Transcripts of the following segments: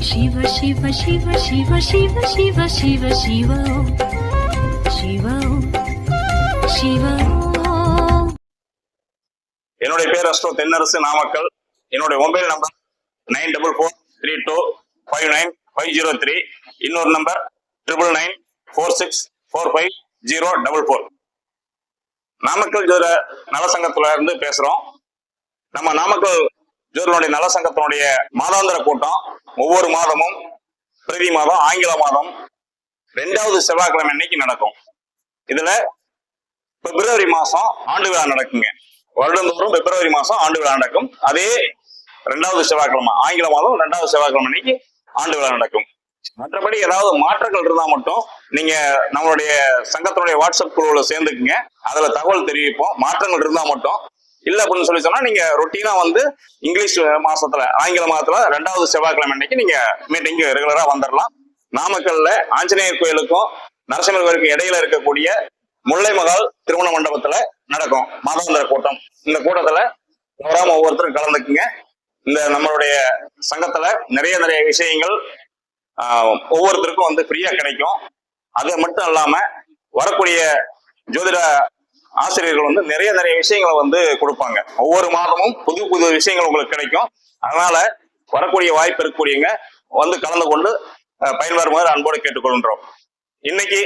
Shiva Shiva Shiva Shiva Shiva Shiva Shiva Shiva Om Shiva Om Shiva Om. என்னுடைய பேர் astro Thennarasu Namakkal. என்னுடைய mobile number 9443259503. இன்னொரு number 9994645044. Namakkal ஜோதிட நலசங்கத்துல இருந்து பேசுறோம். நம்ம நாமக்கல் ஜோதிடனுடைய நலசங்கத்தினுடைய மாதாந்திர கூட்டம் ஒவ்வொரு மாதமும் பிரதி மாதம் ஆங்கில மாதம் 2வது செவ்வாய்க்கிழமை அன்னைக்கு நடக்கும். இதுல பிப்ரவரி மாசம் ஆண்டு விழா நடக்குங்க. வருடந்தோறும் பிப்ரவரி மாசம் ஆண்டு விழா நடக்கும். அதே 2வது செவ்வாய்க்கிழமை ஆங்கில மாதம் 2வது செவ்வாய்க்கிழமை அன்னைக்கு ஆண்டு விழா நடக்கும். மற்றபடி ஏதாவது மாற்றங்கள் இருந்தா மட்டும் நீங்க நம்மளுடைய சங்கத்தினுடைய வாட்ஸ்அப் குழுவில் சேர்ந்துக்குங்க. அதுல தகவல் தெரிவிப்போம். மாற்றங்கள் இருந்தா மட்டும். இல்ல அப்படின்னு சொல்லி சொன்னா நீங்க ரொட்டீனா வந்து இங்கிலீஷ் மாசத்துல ஆங்கில மாதத்துல 2வது செவ்வாய்க்கிழமை அன்னைக்கு நீங்க மீட்டிங்கு ரெகுலரா வந்துடலாம். நாமக்கல்ல ஆஞ்சநேயர் கோயிலுக்கும் நரசிம்மர் கோயிலுக்கும் இடையில இருக்கக்கூடிய முல்லை மகால் திருமண மண்டபத்துல நடக்கும் மாதாந்திர கூட்டம். இந்த கூட்டத்துல வராம ஒவ்வொருத்தரும் கலந்துக்குங்க. இந்த நம்மளுடைய சங்கத்துல நிறைய விஷயங்கள் ஒவ்வொருத்தருக்கும் வந்து ஃப்ரீயா கிடைக்கும். அது மட்டும் இல்லாம வரக்கூடிய ஜோதிட ஆசிரியர்கள் வந்து நிறைய விஷயங்களை வந்து கொடுப்பாங்க. ஒவ்வொரு மாதமும் புது விஷயங்கள் உங்களுக்கு கிடைக்கும். அதனால வரக்கூடிய வாய்ப்பு இருக்கக்கூடியவங்க வந்து கலந்து கொண்டு பயன்பெறுமாறு அன்போடு கேட்டுக்கொள்கின்றோம். இன்னைக்கு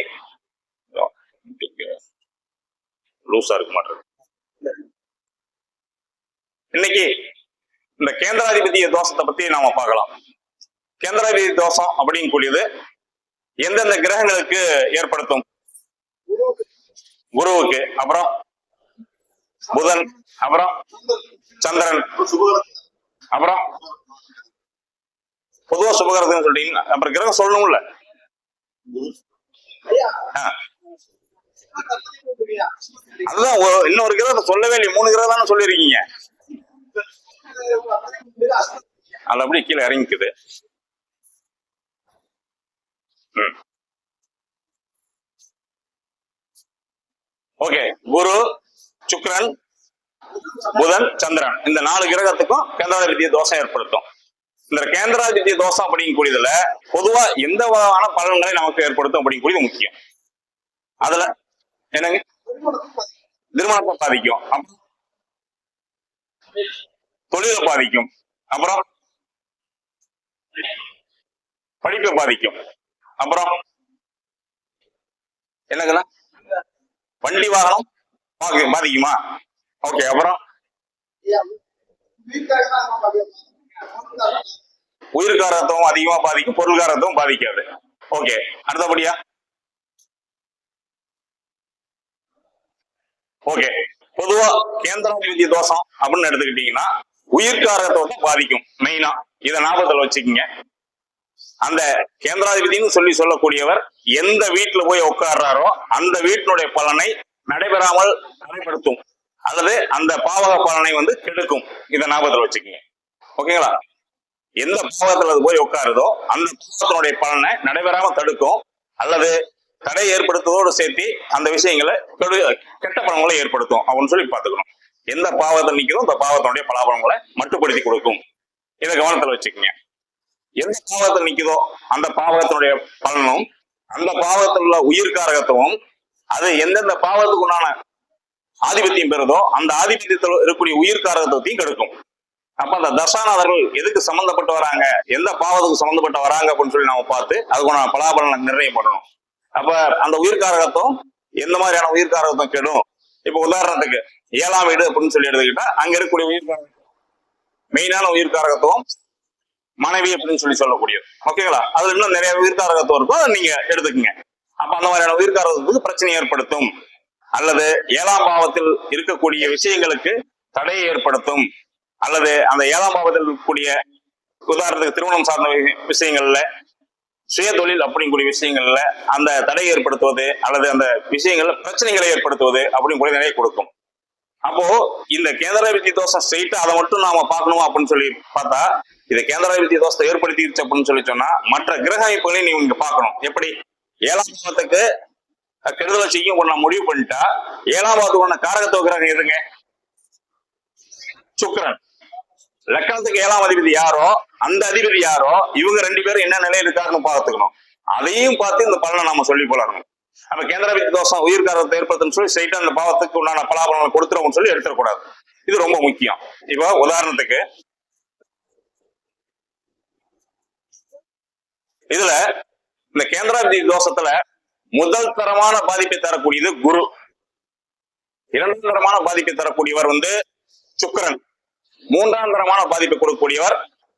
லூசா இருக்க மாட்டேன். இன்னைக்கு இந்த கேந்திராதிபதிய தோஷத்தை பத்தி நாம பார்க்கலாம். கேந்திராதிபதி தோஷம் அப்படின்னு கூடியது எந்தெந்த கிரகங்களுக்கு ஏற்படுத்தும்? குருவுக்கு, அப்புறம் புதன், அப்புறம் சந்திரன், அப்புறம் பொதுவா சுபகிரகம்னு சொல்றீங்க. அப்புறம் கிரகம் சொல்லணும்ல. அதுதான் இன்னொரு கிரகத்தை சொல்லவே இல்லையே. 3 கிரகம் தானே சொல்லிருக்கீங்க. அது அப்படி கீழே இறங்கிக்குது. ஓகே, குரு, சுக்கிரன், புதன், சந்திரன் இந்த 4 கிரகத்துக்கும் கேந்திராதிபதிய தோஷம் ஏற்படுத்தும். இந்த கேந்திராதிபதிய தோஷம் அப்படிங்கக்கூடியதுல பொதுவா எந்த வகையான பலன்களை நமக்கு ஏற்படுத்தும் அப்படிங்கக்கூடியது முக்கியம். அதுல என்னங்க, திருமணத்தை பாதிக்கும், தொழிலை பாதிக்கும், அப்புறம் படிப்பை பாதிக்கும், அப்புறம் என்னங்கண்ணா வண்டி வாகனம் பாதிக்குமா? ஓகே, அப்புறம் உயிர்காரத்துவம் அதிகமா பாதிக்கும், பொருள்காரத்துவம் பாதிக்காது. ஓகே, அடுத்தபடியா ஓகே, பொதுவா கேந்திராதிபதி தோஷம் அப்படின்னு எடுத்துக்கிட்டீங்கன்னா உயிர்காரத்துவத்தை பாதிக்கும் மெயினா. இதை ஞாபகத்துல வச்சுக்கோங்க. அந்த கேந்திராதிபதினு சொல்லக்கூடியவர் எந்த வீட்டுல போய் உட்கார்றாரோ அந்த வீட்டினுடைய பலனை நடைபெறாமல் தடைப்படுத்தும் அல்லது அந்த பாவக பலனை வந்து கெடுக்கும். இதை ஞாபகத்துல வச்சுக்கோங்க. ஓகேங்களா? எந்த பாவகத்துல அது போய் உட்காருதோ அந்த பாவத்தினுடைய பலனை நடைபெறாம தடுக்கும் அல்லது தடை ஏற்படுத்துவதோடு சேர்த்து அந்த விஷயங்களை கெட்ட பலன்களை ஏற்படுத்தும் அப்படின்னு சொல்லி பார்த்துக்கணும். எந்த பாவத்தை நிற்கிறதோ அந்த பாவத்தினுடைய பலாபலங்களை மட்டுப்படுத்தி கொடுக்கும். இதை கவனத்துல வச்சுக்கோங்க. எந்த பாவத்தில் நிக்குதோ அந்த பாவகத்தினுடைய பலனும் அந்த பாவத்தில் உள்ள உயிர்காரகத்துவம் அது எந்தெந்த பாவத்துக்கு உண்டான ஆதிபத்தியம் பெறுதோ அந்த ஆதிபத்தியத்தில் இருக்கக்கூடிய உயிர்காரகத்துவத்தையும் கெடுக்கும். அப்ப அந்த தசாநாதர்கள் எதுக்கு சம்பந்தப்பட்டு வராங்க, எந்த பாவத்துக்கு சம்பந்தப்பட்டு வராங்க அப்படின்னு சொல்லி நாம பார்த்து அதுக்குண்டான பலாபலனை நிர்ணயம் பண்ணணும். அப்ப அந்த உயிர்காரகத்துவம் எந்த மாதிரியான உயிர்காரகத்துவம் கெடும்? இப்ப உதாரணத்துக்கு 7ஆம் வீடு அப்படின்னு சொல்லி எடுத்துக்கிட்டா அங்க இருக்கக்கூடிய உயிர்காரகம் மெயினான உயிர்காரகத்துவம் மனைவி அப்படின்னு சொல்லக்கூடியது. ஓகேங்களா? அதுல இன்னும் நிறைய உயிர்காரகத்துவம் இருக்கும், அதை நீங்க எடுத்துக்கங்க. அப்ப அந்த மாதிரியான உயிர்காரகத்துக்கு பிரச்சனை ஏற்படுத்தும் அல்லது 7ஆம் பாவத்தில் இருக்கக்கூடிய விஷயங்களுக்கு தடையை ஏற்படுத்தும் அல்லது அந்த 7ஆம் பாவத்தில் இருக்கக்கூடிய உதாரணத்துக்கு திருமணம் சார்ந்த விஷயங்கள்ல சுய தொழில் அப்படிங்கக்கூடிய விஷயங்கள்ல அந்த தடையை ஏற்படுத்துவது அல்லது அந்த விஷயங்கள்ல பிரச்சனைகளை ஏற்படுத்துவது அப்படிங்கூடிய நிறைய கொடுக்கும். அப்போ இந்த கேந்திராதிபதி தோஷம் ஸ்ட்ரெயிட்டா அதை மட்டும் நாம பார்க்கணும் அப்படின்னு சொல்லி பார்த்தா இது கேந்திராதிபதி தோஷத்தை ஏற்படுத்திடுச்சு அப்படின்னு சொல்லி சொன்னா மற்ற கிரக அமைப்புகளையும் நீங்க இங்க பார்க்கணும். எப்படி 7ஆம் பாவத்துக்கு கெடுதலை செய்யும் நான் முடிவு பண்ணிட்டா 7ஆம் பாவத்துக்கான காரகத்துவ கிரகம் எதுங்க? சுக்கிரன். லக்கணத்துக்கு 7ஆம் அதிபதி யாரோ அந்த அதிபதி யாரோ இவங்க 2 பேரும் என்ன நிலையில் இருக்காருன்னு பார்த்துக்கணும். அதையும் பார்த்து இந்த பலனை நாம சொல்லி போலணும். அப்ப கேந்திராதிபதி தோஷம் உயிர்காரத்தை ஏற்படுத்துன்னு சொல்லி ஸ்ட்ரைட்டா அந்த பாவத்துக்கு உண்டான பலாபலங்களை கொடுத்துருவோம்னு சொல்லி எடுத்துடக்கூடாது. இது ரொம்ப முக்கியம். இப்போ உதாரணத்துக்கு இதுல இந்த கேந்திராதிபதி தோஷத்துல முதல் தரமான பாதிப்பை தரக்கூடியது குரு, 2ஆம் தரமான பாதிப்பை தரக்கூடியவர் சுக்கிரன், 3ஆம் தரமான பாதிப்பை கொடுக்கக்கூடியவர்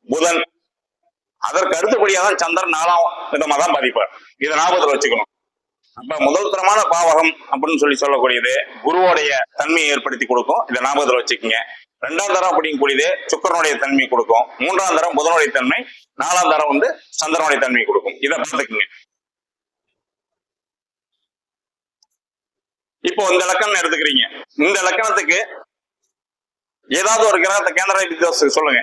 புதன், அதற்கு அடுத்தபடியாக சந்திரன் 4ஆம் விதமா தான் பாதிப்பார். இதை ஞாபகத்தில் வச்சுக்கணும். அப்ப முதல் தரமான பாவகம் அப்படின்னு சொல்லக்கூடியது குருவோடைய தன்மையை ஏற்படுத்தி கொடுக்கும். இதை ஞாபகத்தில் வச்சுக்கோங்க. 2ஆம் தரம் அப்படிங்கக்கூடியது சுக்கிரனுடைய தன்மை கொடுக்கும். 3ஆம் தரம் புதனுடைய தன்மை, 4ஆம் தரம் சந்திரனுடைய தன்மை கொடுக்கும். இதை பார்த்துக்குங்க. இப்போ இந்த லக்கணம் எடுத்துக்கிறீங்க. இந்த லக்கணத்துக்கு ஏதாவது ஒரு கிரகத்தை கேந்திராதிபதி தோஷத்துக்கு சொல்லுங்க.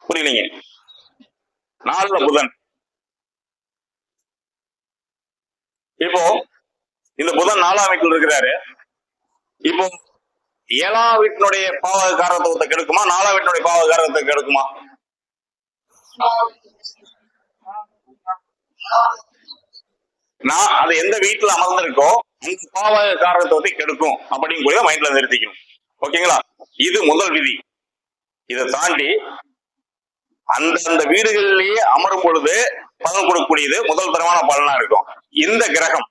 புரியலீங்க. 4ல புதன். இப்போ இந்த புதன் 4ஆம் வீட்டில் இருக்கிறாரு. இப்போ 7ஆம் வீட்டினுடைய பாவக காரகத்துவத்தை கெடுக்குமா, 4ஆம் வீட்டினுடைய பாவக காரகத்தை கெடுக்குமா? நான் அது எந்த வீட்டுல அமர்ந்திருக்கோ அந்த பாவக காரகத்துவத்தை கெடுக்கும் அப்படிங்கிற மைண்ட்ல நிறுத்திக்கணும். ஓகேங்களா? இது முதல் விதி. இதை தாண்டி அந்த வீடுகளிலேயே அமரும் பொழுது பலன் கொடுக்கக்கூடியது முதல் தரமான பலனா இருக்கும். இந்த கிரகம்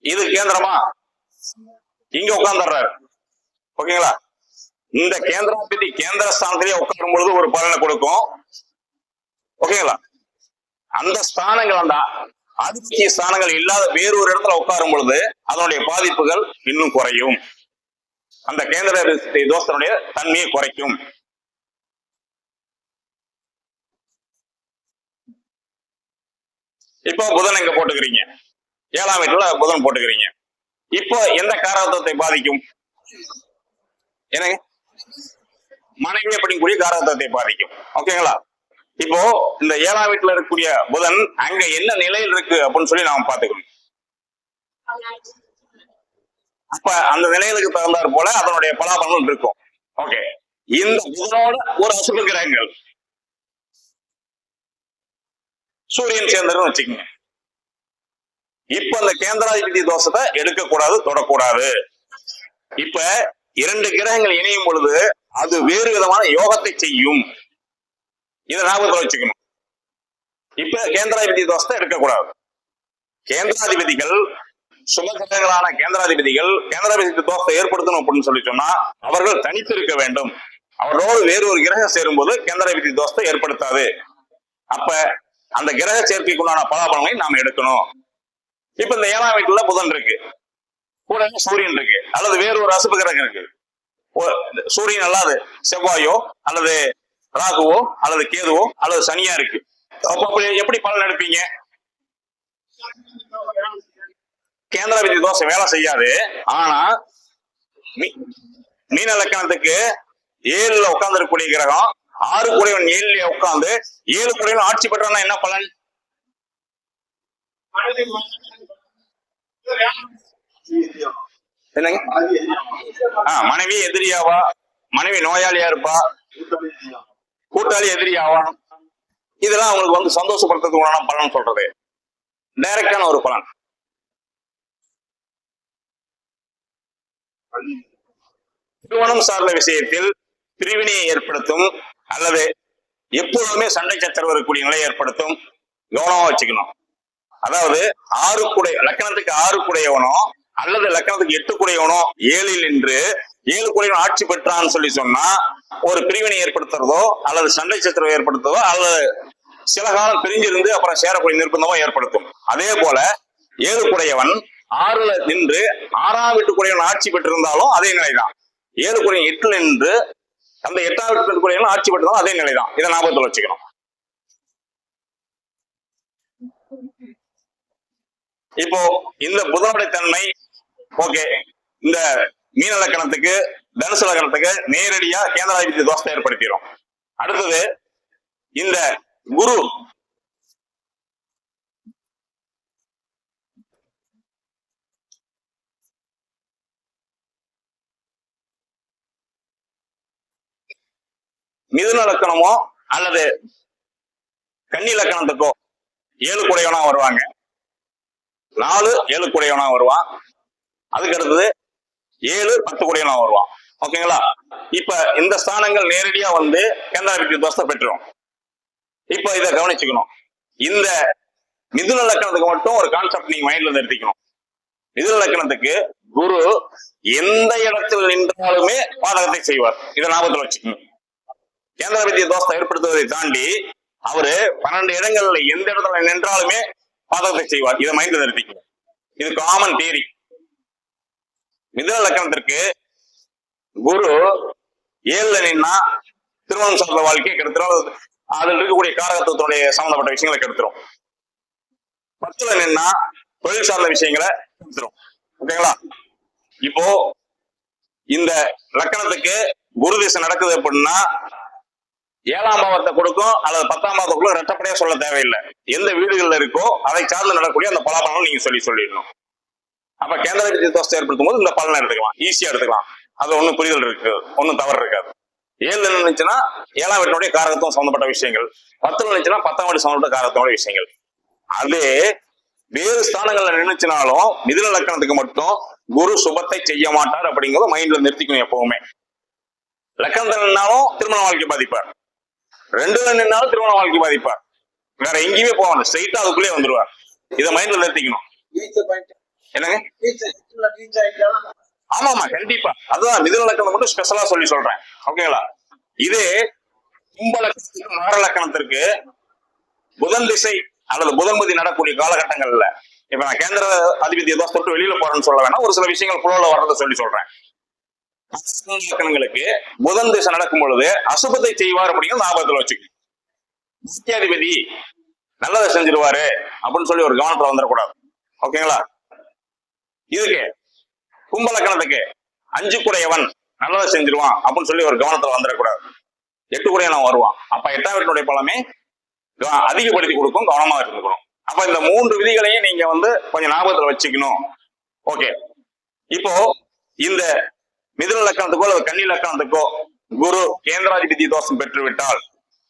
இது கேந்திரமா இங்க உட்கார்ந்துடுறாரு. ஓகேங்களா? இந்த கேந்திராதிபதி கேந்திர ஸ்தானத்திலேயே உட்காரும் பொழுது ஒரு பலனை கொடுக்கும். ஓகேங்களா? அந்த ஸ்தானங்கள் ஆதித்ய ஸ்தானங்கள் இல்லாத வேறொரு இடத்துல உட்காரும் பொழுது அதனுடைய பாதிப்புகள் இன்னும் குறையும். அந்த கேந்திராதிபதி தோஷத்தினுடைய தன்மையை குறைக்கும். இப்போ புதன் எங்க போட்டுக்கிறீங்க? 7ஆம் வீட்டுல புதன் போட்டுக்கிறீங்க. இப்போ எந்த காரகத்துவத்தை பாதிக்கும்? என்னங்க? மனைவி அப்படிங்கக்கூடிய காரகத்துவத்தை பாதிக்கும். ஓகேங்களா? இப்போ இந்த 7ஆம் வீட்டுல இருக்கக்கூடிய புதன் அங்க என்ன நிலையில் இருக்கு அப்படின்னு சொல்லி நாம பாத்துக்கணும். அப்ப அந்த நிலைகளுக்கு தகுந்தாற் போல அதனுடைய பலாபலங்கள் இருக்கும். ஓகே, இந்த புதனோட ஒரு அசுப கிரகங்கள் சூரியன் சேர்ந்ததுன்னு வச்சுக்கோங்க. இப்ப அந்த கேந்திராதிபதி தோஷத்தை எடுக்கக்கூடாது, தொடக்கூடாது. இப்ப 2 கிரகங்கள் இணையும் பொழுது அது வேறு விதமான யோகத்தை செய்யும். இதை ஞாபகத்தில் வச்சுக்கணும். இப்ப கேந்திராதிபதி தோஷத்தை எடுக்கக்கூடாது. கேந்திராதிபதிகள் சுபகிரகங்களான கேந்திராதிபதிகள் கேந்திராதிபதி தோஷத்தை ஏற்படுத்தணும் அப்படின்னு சொல்லி சொன்னா அவர்கள் தனித்து இருக்க வேண்டும். அவர்களோடு வேறு ஒரு கிரகம் சேரும் போது கேந்திராதிபதி தோஷத்தை ஏற்படுத்தாது. அப்ப அந்த கிரக சேர்க்கைக்குண்டான பலாபலங்களை நாம் எடுக்கணும். இப்ப இந்த 7ஆம் வீட்டுல புதன் இருக்கு, கூட சூரியன் இருக்கு, அல்லது வேறு ஒரு அசுப கிரகம் இருக்கு. சூரியன் அல்லாது செவ்வாயோ அல்லது ராகுவோ அல்லது கேதுவோ அல்லது சனியா இருக்கு. அப்ப எப்படி பலன் எடுப்பீங்க? கேந்திராதிபதி தோஷம் வேலை செய்யாது. ஆனா மீன லக்கணத்துக்கு 7ல உட்கார்ந்து இருக்கக்கூடிய கிரகம் 6 கூடையவன் 7ல உட்கார்ந்து 7 கூடையவன் ஆட்சி பெற்றான்னா என்ன பலன்? என்னங்க? மனைவி எதிரியாவா, மனைவி நோயாளியா இருப்பா, கூட்டாளி எதிரியாவா. இதெல்லாம் அவங்களுக்கு சந்தோஷப்படுத்துறதுக்கு பலன் சொல்றது டைரக்டான ஒரு பலன். திருமணம் சார்ந்த விஷயத்தில் பிரிவினையை ஏற்படுத்தும் அல்லது எப்பொழுதுமே சண்டை சச்சரவு வரக்கூடிய நிலையை ஏற்படுத்தும். கவனமா வச்சுக்கணும். அதாவது 6 கூடை லக்கணத்துக்கு 6 கூடையவனோ அல்லது லக்கணத்துக்கு 8 கூடையவனோ 7ல் நின்று 7 கூடையவன் ஆட்சி பெற்றான்னு சொல்லி சொன்னா ஒரு பிரிவினை ஏற்படுத்துறதோ அல்லது சண்டை சச்சரவு ஏற்படுத்துறதோ அல்லது சில காலம் பிரிஞ்சிருந்து அப்புறம் சேரக்கூடிய நிர்பந்தமோ ஏற்படுத்தும். அதே போல 7 கூடையவன் 6ல நின்று 6ஆம் வீட்டு கூடையவன் ஆட்சி பெற்றிருந்தாலும் அதே நிலைதான். 7 கூடையவன் 8ல நின்று அந்த 8ஆம் வீட்டு கூடையவன் ஆட்சி பெற்றிருந்தாலும் அதே நிலைதான். இதை ஞாபகத்தில் வச்சுக்கணும். இப்போ இந்த புதனுடைய தன்மை ஓகே, இந்த மீன லக்கணத்துக்கு தனுசு லக்கணத்துக்கு நேரடியா கேந்திராதிபதி தோஷத்தை ஏற்படுத்திடும். அடுத்தது இந்த குரு மிதுன லக்கணமோ அல்லது கன்னி லக்கணத்துக்கோ 7 குடையவனா வருவாங்க. 4 7 குடையவனா வருவான். அதுக்கு அடுத்தது 7 10 குடையவனா வருவான். ஓகேங்களா? இப்ப இந்த ஸ்தானங்கள் நேரடியா வந்து கேந்திராதிபதி தோஷத்தை பெற்றுரும். இப்ப இதை கவனிச்சுக்கணும். இந்த மிதுன லக்கணத்துக்கு மட்டும் ஒரு கான்செப்ட் நீங்க மைண்ட்ல நிறுத்திக்கணும். மிதுன லக்கணத்துக்கு குரு எந்த இடத்தில் நின்றாலுமே பாதகத்தை செய்வார். இதை ஞாபகத்தில் வச்சுக்கணும். கேந்திராதிபதி தோஷத்தை ஏற்படுத்துவதை தாண்டி அவரு 12 இடங்கள்ல எந்த இடத்துல நின்றாலுமே பாதகத்தை செய்வார். இதை மைண்ட்ல நிறுத்திக்கணும். இது காமன் தியரி. மிதுன லக்கணத்திற்கு குரு 7ல நின்னா திருமணம் சார்ந்த வாழ்க்கையை கெடுத்துரும். அதில் இருக்கக்கூடிய காரகத்துவத்தினுடைய சம்பந்தப்பட்ட விஷயங்களை கெடுத்துரும். 10ல நின்னா தொழில் சார்ந்த விஷயங்களை கெடுத்துரும். ஓகேங்களா? இப்போ இந்த லக்கணத்துக்கு குரு திசை நடக்குது அப்படின்னா 7ஆம் பாவத்தை கொடுக்கும் அல்லது 10ஆம் பாவத்துக்குள்ள ரெட்டப்படையா சொல்ல தேவையில்லை. எந்த வீடுகள்ல இருக்கோ அதை சார்ந்து நடக்கக்கூடிய அந்த பலாபலம் நீங்க சொல்லிடணும். அப்ப கேந்திராதிபதி தோஷத்தை ஏற்படுத்தும் போது இந்த பலனை எடுத்துக்கலாம், ஈஸியா எடுத்துக்கலாம். அது ஒன்னும் புரிதல் இருக்கு, ஒன்னும் தவறு இருக்காது. 7ல நினைச்சுன்னா 7ஆம் வீட்டினுடைய காரகத்துவம் சம்பந்தப்பட்ட விஷயங்கள், 10ல நினைச்சுன்னா 10ஆம் வீட்டு சம்பந்தப்பட்ட காரகத்தோட விஷயங்கள். அதே வேறு ஸ்தானங்கள்ல நினைச்சினாலும் மிதுன லக்கணத்துக்கு மட்டும் குரு சுபத்தை செய்ய மாட்டார் அப்படிங்கிறத மைண்ட்ல நிறுத்திக்கணும். எப்பவுமே லக்கணத்துல நின்னாலும் திருமண வாழ்க்கை பாதிப்பார், 2ல நின்னாலும் திருமண வாழ்க்கை பாதிப்பார். வேற எங்கேயுமே போவாங்க, ஸ்ட்ரைட்டா அதுக்குள்ளே வந்துருவார். இதை மைண்ட்ல நிறுத்திக்கணும். என்னங்க? ஆமா கண்டிப்பா. அதுதான் மிதுன லக்கணம் மட்டும் ஸ்பெஷலா சொல்லி சொல்றேன். ஓகேங்களா? இதே கும்ப லக்கணத்துக்கு மகர லக்கணத்திற்கு புதன் திசை அல்லது புதன்மதி நடக்கூடிய காலகட்டங்கள்ல, இப்ப நான் கேந்திர அதிபதியை தான் தொட்டு வெளியில போறேன்னு சொல்ல வேணா, ஒரு சில விஷயங்கள் புலோல வர்றதை சொல்லி சொல்றேன். லக்கணங்களுக்கு புதன் திசை நடக்கும் பொழுது அசுபத்தை செய்வார் அப்படிங்கிற ஞாபகத்துல வச்சுக்கணும். முக்கியாதிபதி நல்லதை செஞ்சிருவாரு அப்படின்னு சொல்லி ஒரு கவனத்துல வந்துடக்கூடாது. ஓகேங்களா? இதுக்கு கும்ப லக்கணத்துக்கு 5 குடையவன் நல்லதை செஞ்சிருவான் அப்படின்னு சொல்லி ஒரு கவனத்துல வந்துடக்கூடாது. 8 குடையவன் வருவான். அப்ப 8ஆம் வீட்டினுடைய பலமே அதிகப்படுத்தி கொடுக்கும், கவனமா இருந்துக்கணும். அப்ப இந்த 3 விதிகளையும் நீங்க வந்து கொஞ்சம் ஞாபகத்துல வச்சுக்கணும். ஓகே, இப்போ இந்த மிதுன லக்கணத்துக்கோ அல்லது கன்னி லக்கணத்துக்கோ குரு கேந்திராதிபதி தோஷம் பெற்று விட்டால்,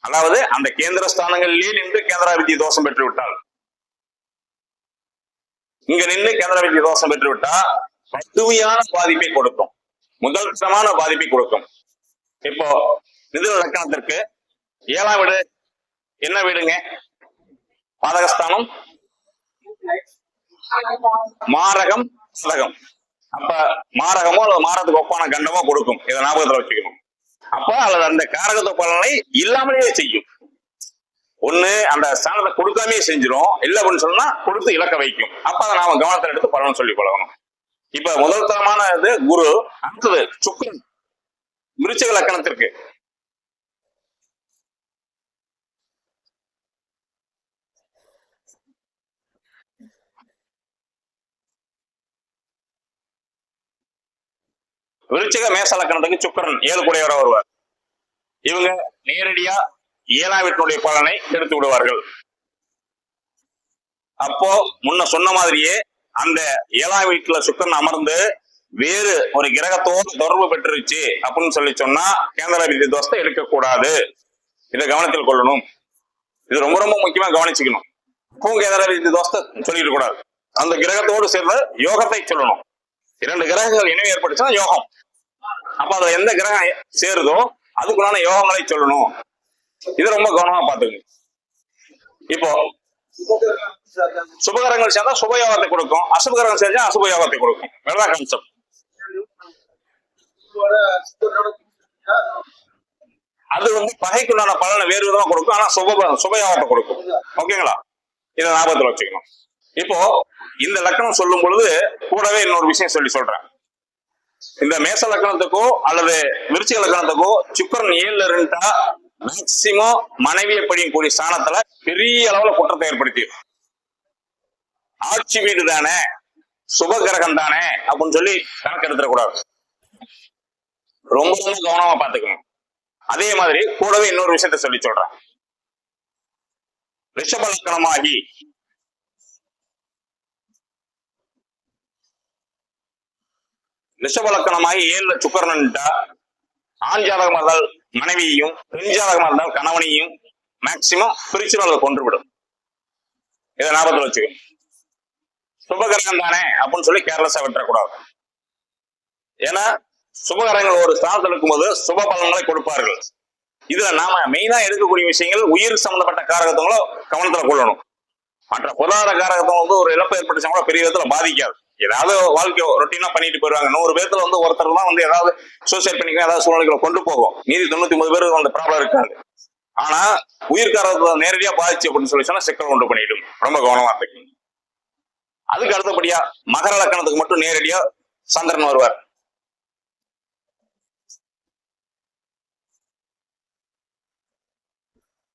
அதாவது அந்த கேந்திர ஸ்தானங்களிலே நின்று கேந்திராதிபதி தோஷம் பெற்று விட்டால், இங்க நின்று கேந்திராதிபதி தோஷம் பெற்று விட்டா கடுமையான பாதிப்பை கொடுக்கும், முதல்தரமான பாதிப்பை கொடுக்கும். இப்போ மிதுன லக்கணத்திற்கு 7ஆம் வீடு என்ன வீடுங்க? பாதகஸ்தானம், மாரகம், பாதகம். அப்ப மாரகமோ அல்லது மாரத்துக்கு ஒப்பான கண்டமோ கொடுக்கும். இதை ஞாபகத்துல வச்சுக்கணும். அப்ப அல்லது அந்த காரகத்துவ பலனை இல்லாமலே செய்யும். ஒண்ணு அந்த ஸ்தானத்தை கொடுக்காமே செஞ்சிடும், இல்ல அப்படின்னு சொன்னா கொடுத்து இலக்க வைக்கும். அப்ப அதை நாம கவனத்தில் எடுத்து பலன் சொல்லி பழகணும். இப்ப முதல் தரமான இது குரு. அடுத்தது சுக்கிரன் விருச்சிக லக்கணத்திற்கு விருச்சிக மேச லக்கணத்துக்கு சுக்கிரன் 7 குடையவரா வருவார். இவங்க நேரடியா 7ஆம் வீட்டினுடைய பலனை எடுத்து விடுவார்கள். அப்போ முன்ன சொன்ன மாதிரியே அந்த 7ஆம் வீட்டுல சுக்கிரன் அமர்ந்து வேறு ஒரு கிரகத்தோடு தொடர்பு பெற்றுருச்சு அப்படின்னு சொல்லி சொன்னா கேந்திராதிபதி தோஷத்தை எடுக்கக்கூடாது. இதை கவனத்தில் கொள்ளணும். இது ரொம்ப ரொம்ப முக்கியமா கவனிச்சுக்கணும். அப்பவும் கேந்திராதிபதி தோஷத்தை சொல்லிட்டு கூடாது. அந்த கிரகத்தோடு சேர்ந்த யோகத்தை சொல்லணும். 2 கிரகங்கள் இணைவு ஏற்பட்டுச்சுன்னா யோகம். அப்ப அதுல எந்த கிரகம் சேருதோ அதுக்குள்ளான யோகங்களை சொல்லணும். இதை ரொம்ப கவனமா பாத்துக்கணும். இப்போ சுபகரங்கள் சேர்ந்தா சுபயோகத்தை கொடுக்கும், அசுபகரங்கள் சேர்ந்தா அசுபயோகத்தை கொடுக்கும். வேறதான் கான்செப்ட். அது வந்து பகைக்குண்டான பலனை வேறு விதமா கொடுக்கும், ஆனா சுபயோகத்தை கொடுக்கும். ஓகேங்களா? இதை ஞாபகத்துல வச்சுக்கணும். இப்போ இந்த லக்கணம் சொல்லும் பொழுது கூடவே இன்னொரு விஷயம் சொல்றேன். இந்த மேச லக்கணத்துக்கோ அல்லது விருச்சிக லக்கணத்துக்கோ சுக்கிரன் 7ல இருந்துட்டா மேக்சிமம் மனைவியை படிக்கக்கூடிய ஸ்தானத்துல பெரிய அளவுல குற்றத்தை ஏற்படுத்தி, ஆட்சி வீடு தானே, சுப கிரகம் தானே அப்படின்னு சொல்லி கணக்கு எடுத்துடக்கூடாது. ரொம்ப ரொம்ப கவனமா பாத்துக்கணும். அதே மாதிரி கூடவே இன்னொரு விஷயத்த சொல்றேன். ரிஷப லக்கணமாகி ரிஷப லக்கணமாகி 7ல சுக்கிரன்ட்டா ஆண் ஜாதகம் இருந்தால் மனைவியையும், பெண் ஜாதகமா இருந்தால் கணவனையும் மேக்சிமம் பிரிச்சுடன் கொன்றுவிடும். இதை ஞாபகத்தில் வச்சுக்க. சுபகரகம் தானே அப்படின்னு சொல்லி கேர்லெஸ்ஸா விட்டுறக்கூடாது. ஏன்னா சுபகரங்கள் ஒரு ஸ்தானத்தில் இருக்கும்போது சுப பலன்களை கொடுப்பார்கள். இதுல நாம மெயினா எடுக்கக்கூடிய விஷயங்கள் உயிர் சம்பந்தப்பட்ட காரகத்துவங்களும் கவனத்துல கொள்ளணும். மற்ற பொருளாதார காரகத்துவம் வந்து ஒரு இழப்பு ஏற்பட்டுச்சா கூட பெரிய விதத்துல பாதிக்காது. ஏதாவது வாழ்க்கை ரொட்டீனா பண்ணிட்டு போயிருவாங்க. 100 பேர்த்துல வந்து ஒருத்தர் தான் வந்து ஏதாவது சூசைட் பண்ணிக்க ஏதாவது சூழ்நிலைகளை கொண்டு போகும். மீதி 99 பேருக்கு அந்த ப்ராப்ளம் இருக்காது. ஆனா உயிர்காரத்தை நேரடியா பாதிச்சு அப்படின்னு சொல்லி சொன்னா சிக்கல் உண்டு பண்ணிடும். ரொம்ப கவனமா இருக்கு. அதுக்கு அடுத்தபடியா மகர லக்கணத்துக்கு மட்டும் நேரடியா சந்திரன் வருவார்.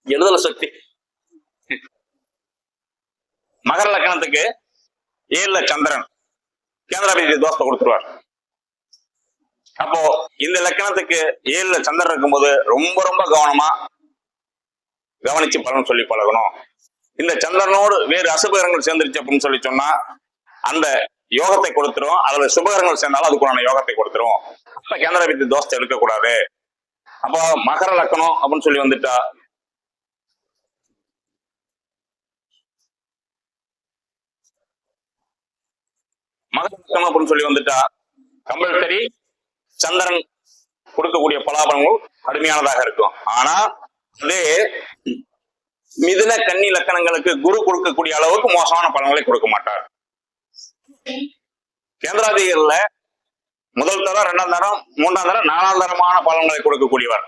எழுதல சக்தி. மகர லக்கணத்துக்கு 7ல சந்திரன் கேந்திராதிபதி தோஷத்தை கொடுத்துருவார். அப்போ இந்த லக்கணத்துக்கு 7ல சந்திரன் இருக்கும்போது ரொம்ப ரொம்ப கவனமா கவனிச்சு பலன் சொல்லி பழகணும். இந்த சந்திரனோடு வேறு அசுபகரங்கள் சேர்ந்துருச்சு அப்படின்னு சொல்லி சொன்னா அந்த யோகத்தை கொடுத்துரும். அதுல சுபகரங்கள் சேர்ந்தாலும் அதுக்குள்ளான யோகத்தை கொடுத்துரும். அப்ப கேந்திராதிபதி தோஷத்தை எடுக்கக்கூடாது. அப்போ மகர லக்கணம் அப்படின்னு சொல்லி வந்துட்டா மகர லக்கணம் அப்படின்னு சொல்லி வந்துட்டா கம்பல்சரி சந்திரன் கொடுக்கக்கூடிய பலாபலங்கள் கடுமையானதாக இருக்கும். ஆனா அதே மிதுன கன்னி லக்கணங்களுக்கு குரு கொடுக்கக்கூடிய அளவுக்கு மோசமான பலன்களை கொடுக்க மாட்டார். கேந்திராதிபதிகள்ல முதல் தரம், 2ஆம் தரம், 3ஆம் தரம், 4ஆம் தரமான பலன்களை கொடுக்கக்கூடியவர்.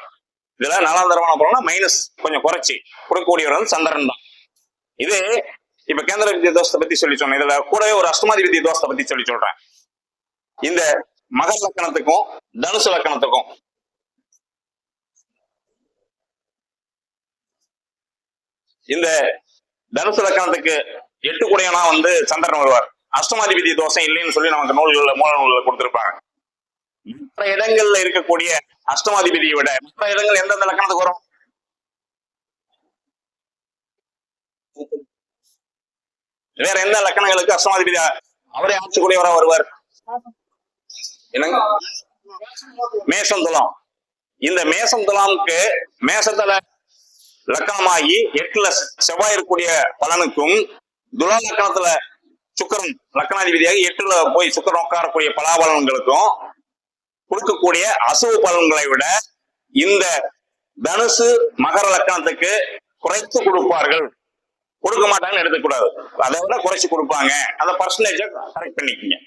இதுல 4ஆம் தரமான பலனா மைனஸ் கொஞ்சம் குறைச்சி கொடுக்கக்கூடியவர் வந்து சந்திரன் தான். இது இப்ப கேந்திராதிபதி தோஷத்தை பத்தி சொல்லி சொன்னேன். இதுல கூடவே ஒரு அஷ்டமாதிபதி தோஷத்தை பத்தி சொல்லி சொல்றேன். இந்த மகர லக்கணத்துக்கும் தனுசு லக்கணத்துக்கும் இந்த தனுசு லக்கணத்துக்கு 8 கூடையனா வந்து சந்திரன் வருவார். அஷ்டமாதிபதி தோஷம் இல்லைன்னு சொல்லி நமக்கு நூல்கள்ல மூல நூல்ல கொடுத்திருப்பாங்க. மற்ற இடங்கள்ல இருக்கக்கூடிய அஷ்டமாதிபதியை விட மற்ற இடங்கள் எந்தெந்த லக்கணத்துக்கு வரும்? வேற எந்த லக்கணங்களுக்கு அஷ்டமாதிபதி அவரே ஆட்சிக்குடையவரா வருவார்? என்னங்க? மேஷம் துலாம். இந்த மேஷம் துலாமுக்கு மேஷத்துல லக்கணமாகி 8ல செவ்வாய் இருக்கக்கூடிய பலனுக்கும் துலா லக்கணத்துல சுக்கரன் லக்கணாதிபதியாக 8ல போய் சுக்கரன் உட்காரக்கூடிய பலாபலன்களுக்கும் கொடுக்கக்கூடிய அசுவ பலன்களை விட இந்த தனுசு மகர லக்கணத்துக்கு குறைத்து கொடுப்பார்கள். கொடுக்க மாட்டாங்கன்னு எடுத்துக்கூடாது. அதை விட குறைச்சு கொடுப்பாங்க. அந்த பர்சன்டேஜை கரெக்ட் பண்ணிக்கங்க.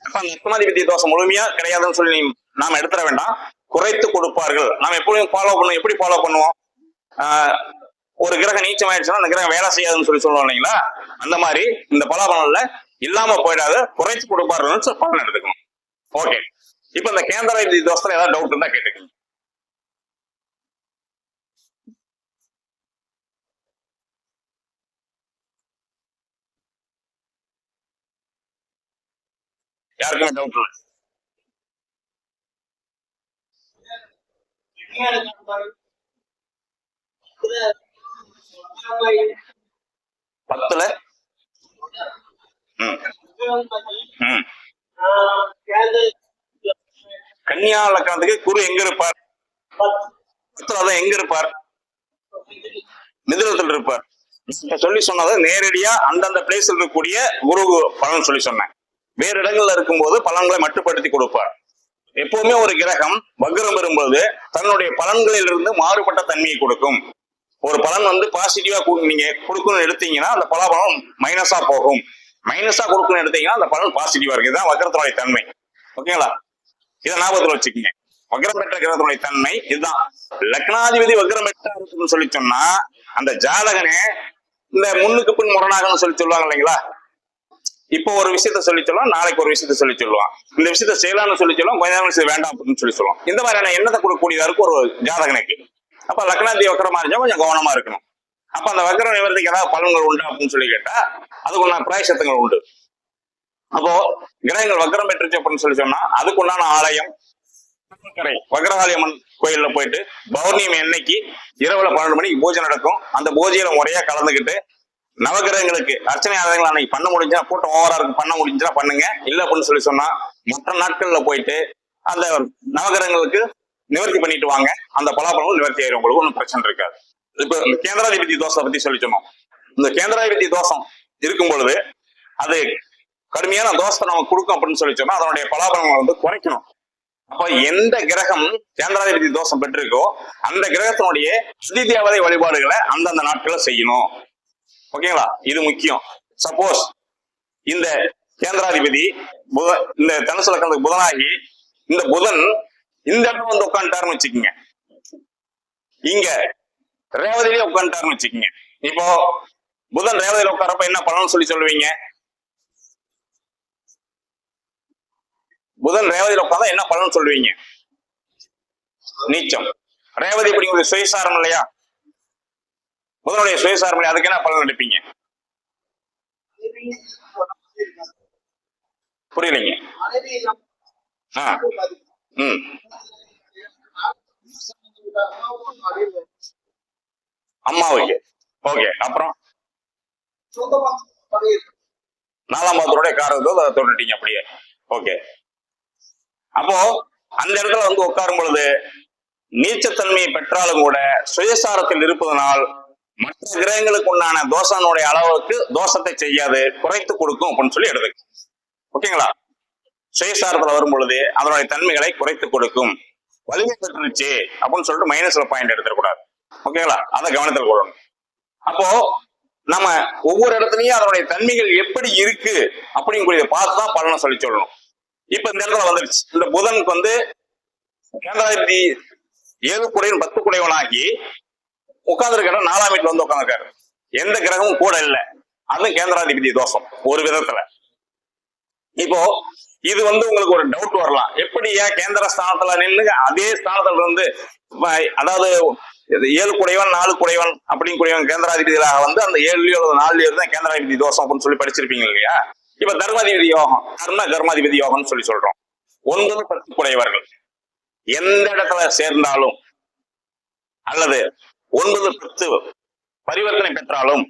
அப்ப அந்த அஷ்டமாதிபதி தோஷம் முழுமையா கிடையாதுன்னு சொல்லி நாம எடுத்துட வேண்டாம். குறைத்து கொடுப்பார்கள். நாம எப்படியும் ஃபாலோ பண்ணுவோம். எப்படி ஃபாலோ பண்ணுவோம்? ஒரு கிரகம் நீச்சம் ஆயிடுச்சுன்னா அந்த கிரகம் வேலை செய்யாதுன்னு சொல்லி சொல்லுவோம் இல்லைங்களா? அந்த மாதிரி இந்த பலாபலன்ல இல்லாம போயிடாது, குறைத்து கொடுப்பார்கள் பலன் எடுத்துக்கணும். ஓகே. இப்ப இந்த கேந்திராதிபதி தோஷத்துல ஏதாவது டவுட் இருந்தா கேட்டுக்கணும். யாருக்குமே டவுட் இல்லை. பத்துல கன்னியா லக்கணத்துக்கு குரு எங்க இருப்பார்? பத்துல எங்க இருப்பார்? மிதுனத்தில் இருப்பார். இப்ப சொல்லி சொன்னது நேரடியா அந்தந்த பிளேஸ்ல இருக்கக்கூடிய குரு பலன் சொல்லி சொன்னேன். வேறு இடங்கள்ல இருக்கும்போது பலன்களை மட்டுப்படுத்தி கொடுப்பார். எப்பவுமே ஒரு கிரகம் வக்ரம் வரும்போது தன்னுடைய பலன்களில் இருந்து மாறுபட்ட தன்மையை கொடுக்கும். ஒரு பலன் வந்து பாசிட்டிவா நீங்க கொடுக்கணும்னு எடுத்தீங்கன்னா அந்த பலன் மைனஸா போகும். மைனஸா கொடுக்கணும்னு எடுத்தீங்கன்னா அந்த பலன் பாசிட்டிவா இருக்கு. இதுதான் வக்ரத்தினுடைய தன்மை. ஓகேங்களா? இதை ஞாபகத்துல வச்சுக்கோங்க. வக்ரம் பெற்ற கிரகத்தினுடைய தன்மை இதுதான். லக்னாதிபதி வக்ரம் பெற்றா இருக்குன்னு சொல்லி சொன்னா அந்த ஜாதகனே இந்த முன்னுக்கு பின் முரணாகன்னு சொல்லி சொல்லுவாங்க இல்லைங்களா? இப்போ ஒரு விஷயத்த சொல்லி சொல்லுவான், நாளைக்கு ஒரு விஷயத்த சொல்லி சொல்லுவான். இந்த விஷயத்த செய்யலாம்னு சொல்லி சொல்லுவான், கொஞ்ச நேரம் வேண்டாம் அப்படின்னு சொல்லி சொல்லுவான். இந்த மாதிரியான எண்ணத்தை கொடுக்கக்கூடியதா இருக்கும் ஒரு ஜாதகனுக்கு. அப்ப லக்னாதிபதி வக்கரமா இருந்தா கொஞ்சம் கவனமா இருக்கணும். அப்ப அந்த வக்கர நிவர்த்திக்கு ஏதாவது பலன்கள் உண்டு அப்படின்னு சொல்லி கேட்டா அதுக்குண்டான பிராயசத்தங்கள் உண்டு. அப்போ கிரகங்கள் வக்கரம் பெற்றுச்சு அப்படின்னு சொல்லி சொன்னா அதுக்குண்டான ஆலயம் வக்ரகாளியம்மன் கோயில்ல போயிட்டு பௌர்ணமி அன்னைக்கு இரவுல 12 மணிக்கு பூஜை நடக்கும். அந்த பூஜையில முறையா கலந்துக்கிட்டு நவகிரகங்களுக்கு அர்ச்சனை ஆதாரங்கள் அன்னைக்கு பண்ண முடிஞ்சா கூட்டம் ஓவரா இருக்கு, பண்ண முடிஞ்சா பண்ணுங்க. இல்ல அப்படின்னு சொல்லி சொன்னா மற்ற நாட்கள்ல போயிட்டு அந்த நவகிரகங்களுக்கு நிவர்த்தி பண்ணிட்டு வாங்க, அந்த பலாபலமும் நிவர்த்தி ஆயிரும், உங்களுக்கு ஒன்றும் பிரச்சனை இருக்காது. இப்ப இந்த கேந்திராதிபதி தோஷத்தை பத்தி சொல்லி சொன்னோம். இந்த கேந்திராதிபதி தோஷம் இருக்கும் பொழுது அது கடுமையான தோஷத்தை நமக்கு கொடுக்கும் அப்படின்னு சொல்லி சொன்னா அதனுடைய பலாபலங்களை வந்து குறைக்கணும். அப்ப எந்த கிரகம் கேந்திராதிபதி தோஷம் பெற்றிருக்கோ அந்த கிரகத்தினுடைய அதிதேவதை வழிபாடுகளை அந்தந்த நாட்களை செய்யணும். ஓகேங்களா, இது முக்கியம். சப்போஸ் இந்த கேந்திராதிபதி இந்த தனுசு லக்னத்துக்கு புதனாகி இந்த புதன் இந்த இடம் வந்து உட்காந்துட்டாருன்னு வச்சுக்கோங்க, இங்க ரேவதியிலே உட்காந்துட்டாருன்னு வச்சுக்கோங்க. இப்போ புதன் ரேவதியில உட்காரப்ப என்ன பலன்னு சொல்லி சொல்லுவீங்க? புதன் ரேவதியில உட்கார்ந்தா என்ன பலன் சொல்லுவீங்க? நீச்சம். ரேவதி அப்படிங்கிறது சுயசாரம் இல்லையா? புதனுடைய சுயசாரம் இல்லையா? அதுக்கு என்ன பலன் எடுப்பீங்க? புரியலைங்க. அம்மாவுக்கு ஓகே. அப்புறம் 4ஆம் பாவத்தோட காரகத்தோ அதை தொட்டுட்டீங்க அப்படியே. ஓகே. அப்போ அந்த இடத்துல வந்து உட்காரும் பொழுது நீச்சத்தன்மையை பெற்றாலும் கூட சுயசாரத்தில் இருப்பதனால் மற்ற கிரகங்களுக்கு உண்டான தோஷனுடைய அளவுக்கு தோஷத்தை செய்யாது, குறைத்து கொடுக்கும் அப்படின்னு சொல்லி எடுத்துக்க. ஓகேங்களா, சுயசாரத்துல வரும் பொழுது அதனுடைய தன்மைகளை குறைத்து கொடுக்கும். வலிமை பெற்றுச்சு அப்படின்னு சொல்லிட்டு மைனஸ்ல பாயிண்ட் எடுத்துடக்கூடாது. ஓகேங்களா, அதை கவனத்தில் கொள்ளணும். அப்போ நம்ம ஒவ்வொரு இடத்துலயும் அதனுடைய தன்மைகள் எப்படி இருக்கு அப்படிங்கிறத பார்த்துதான் பலனை சொல்லி சொல்லணும். இப்ப இந்த இடத்துல வந்துருச்சு, இந்த புதனுக்கு வந்து கேந்திராதிபதி 7 குடையவன் 10 குடையவனாகி உட்கார்ந்துருக்க 4ஆம் வீட்டுல வந்து உட்காந்துருக்காரு. எந்த கிரகமும் கூட இல்லை, அதுவும் கேந்திராதிபதி தோஷம் ஒரு விதத்துல. இப்போ இது வந்து உங்களுக்கு ஒரு டவுட் வரலாம், எப்படி ஏன் கேந்திர ஸ்தானத்துல நின்று அதே ஸ்தானத்துல இருந்து, அதாவது 7 குடையவன் 4 குடையவன் அப்படின்னு குடையவன் கேந்திராதிபதிகளாக வந்து அந்த 7லயோ 4லயோ தான் கேந்திராதிபதி தோஷம் அப்படின்னு சொல்லி படிச்சிருப்பீங்க இல்லையா? இப்ப தர்மாதிபதி யோகம், கர்மாதிபதி யோகம்னு சொல்லி சொல்றோம். 9 10 குடையவர்கள் எந்த இடத்துல சேர்ந்தாலும் அல்லது 9 10 பரிவர்த்தனை பெற்றாலும்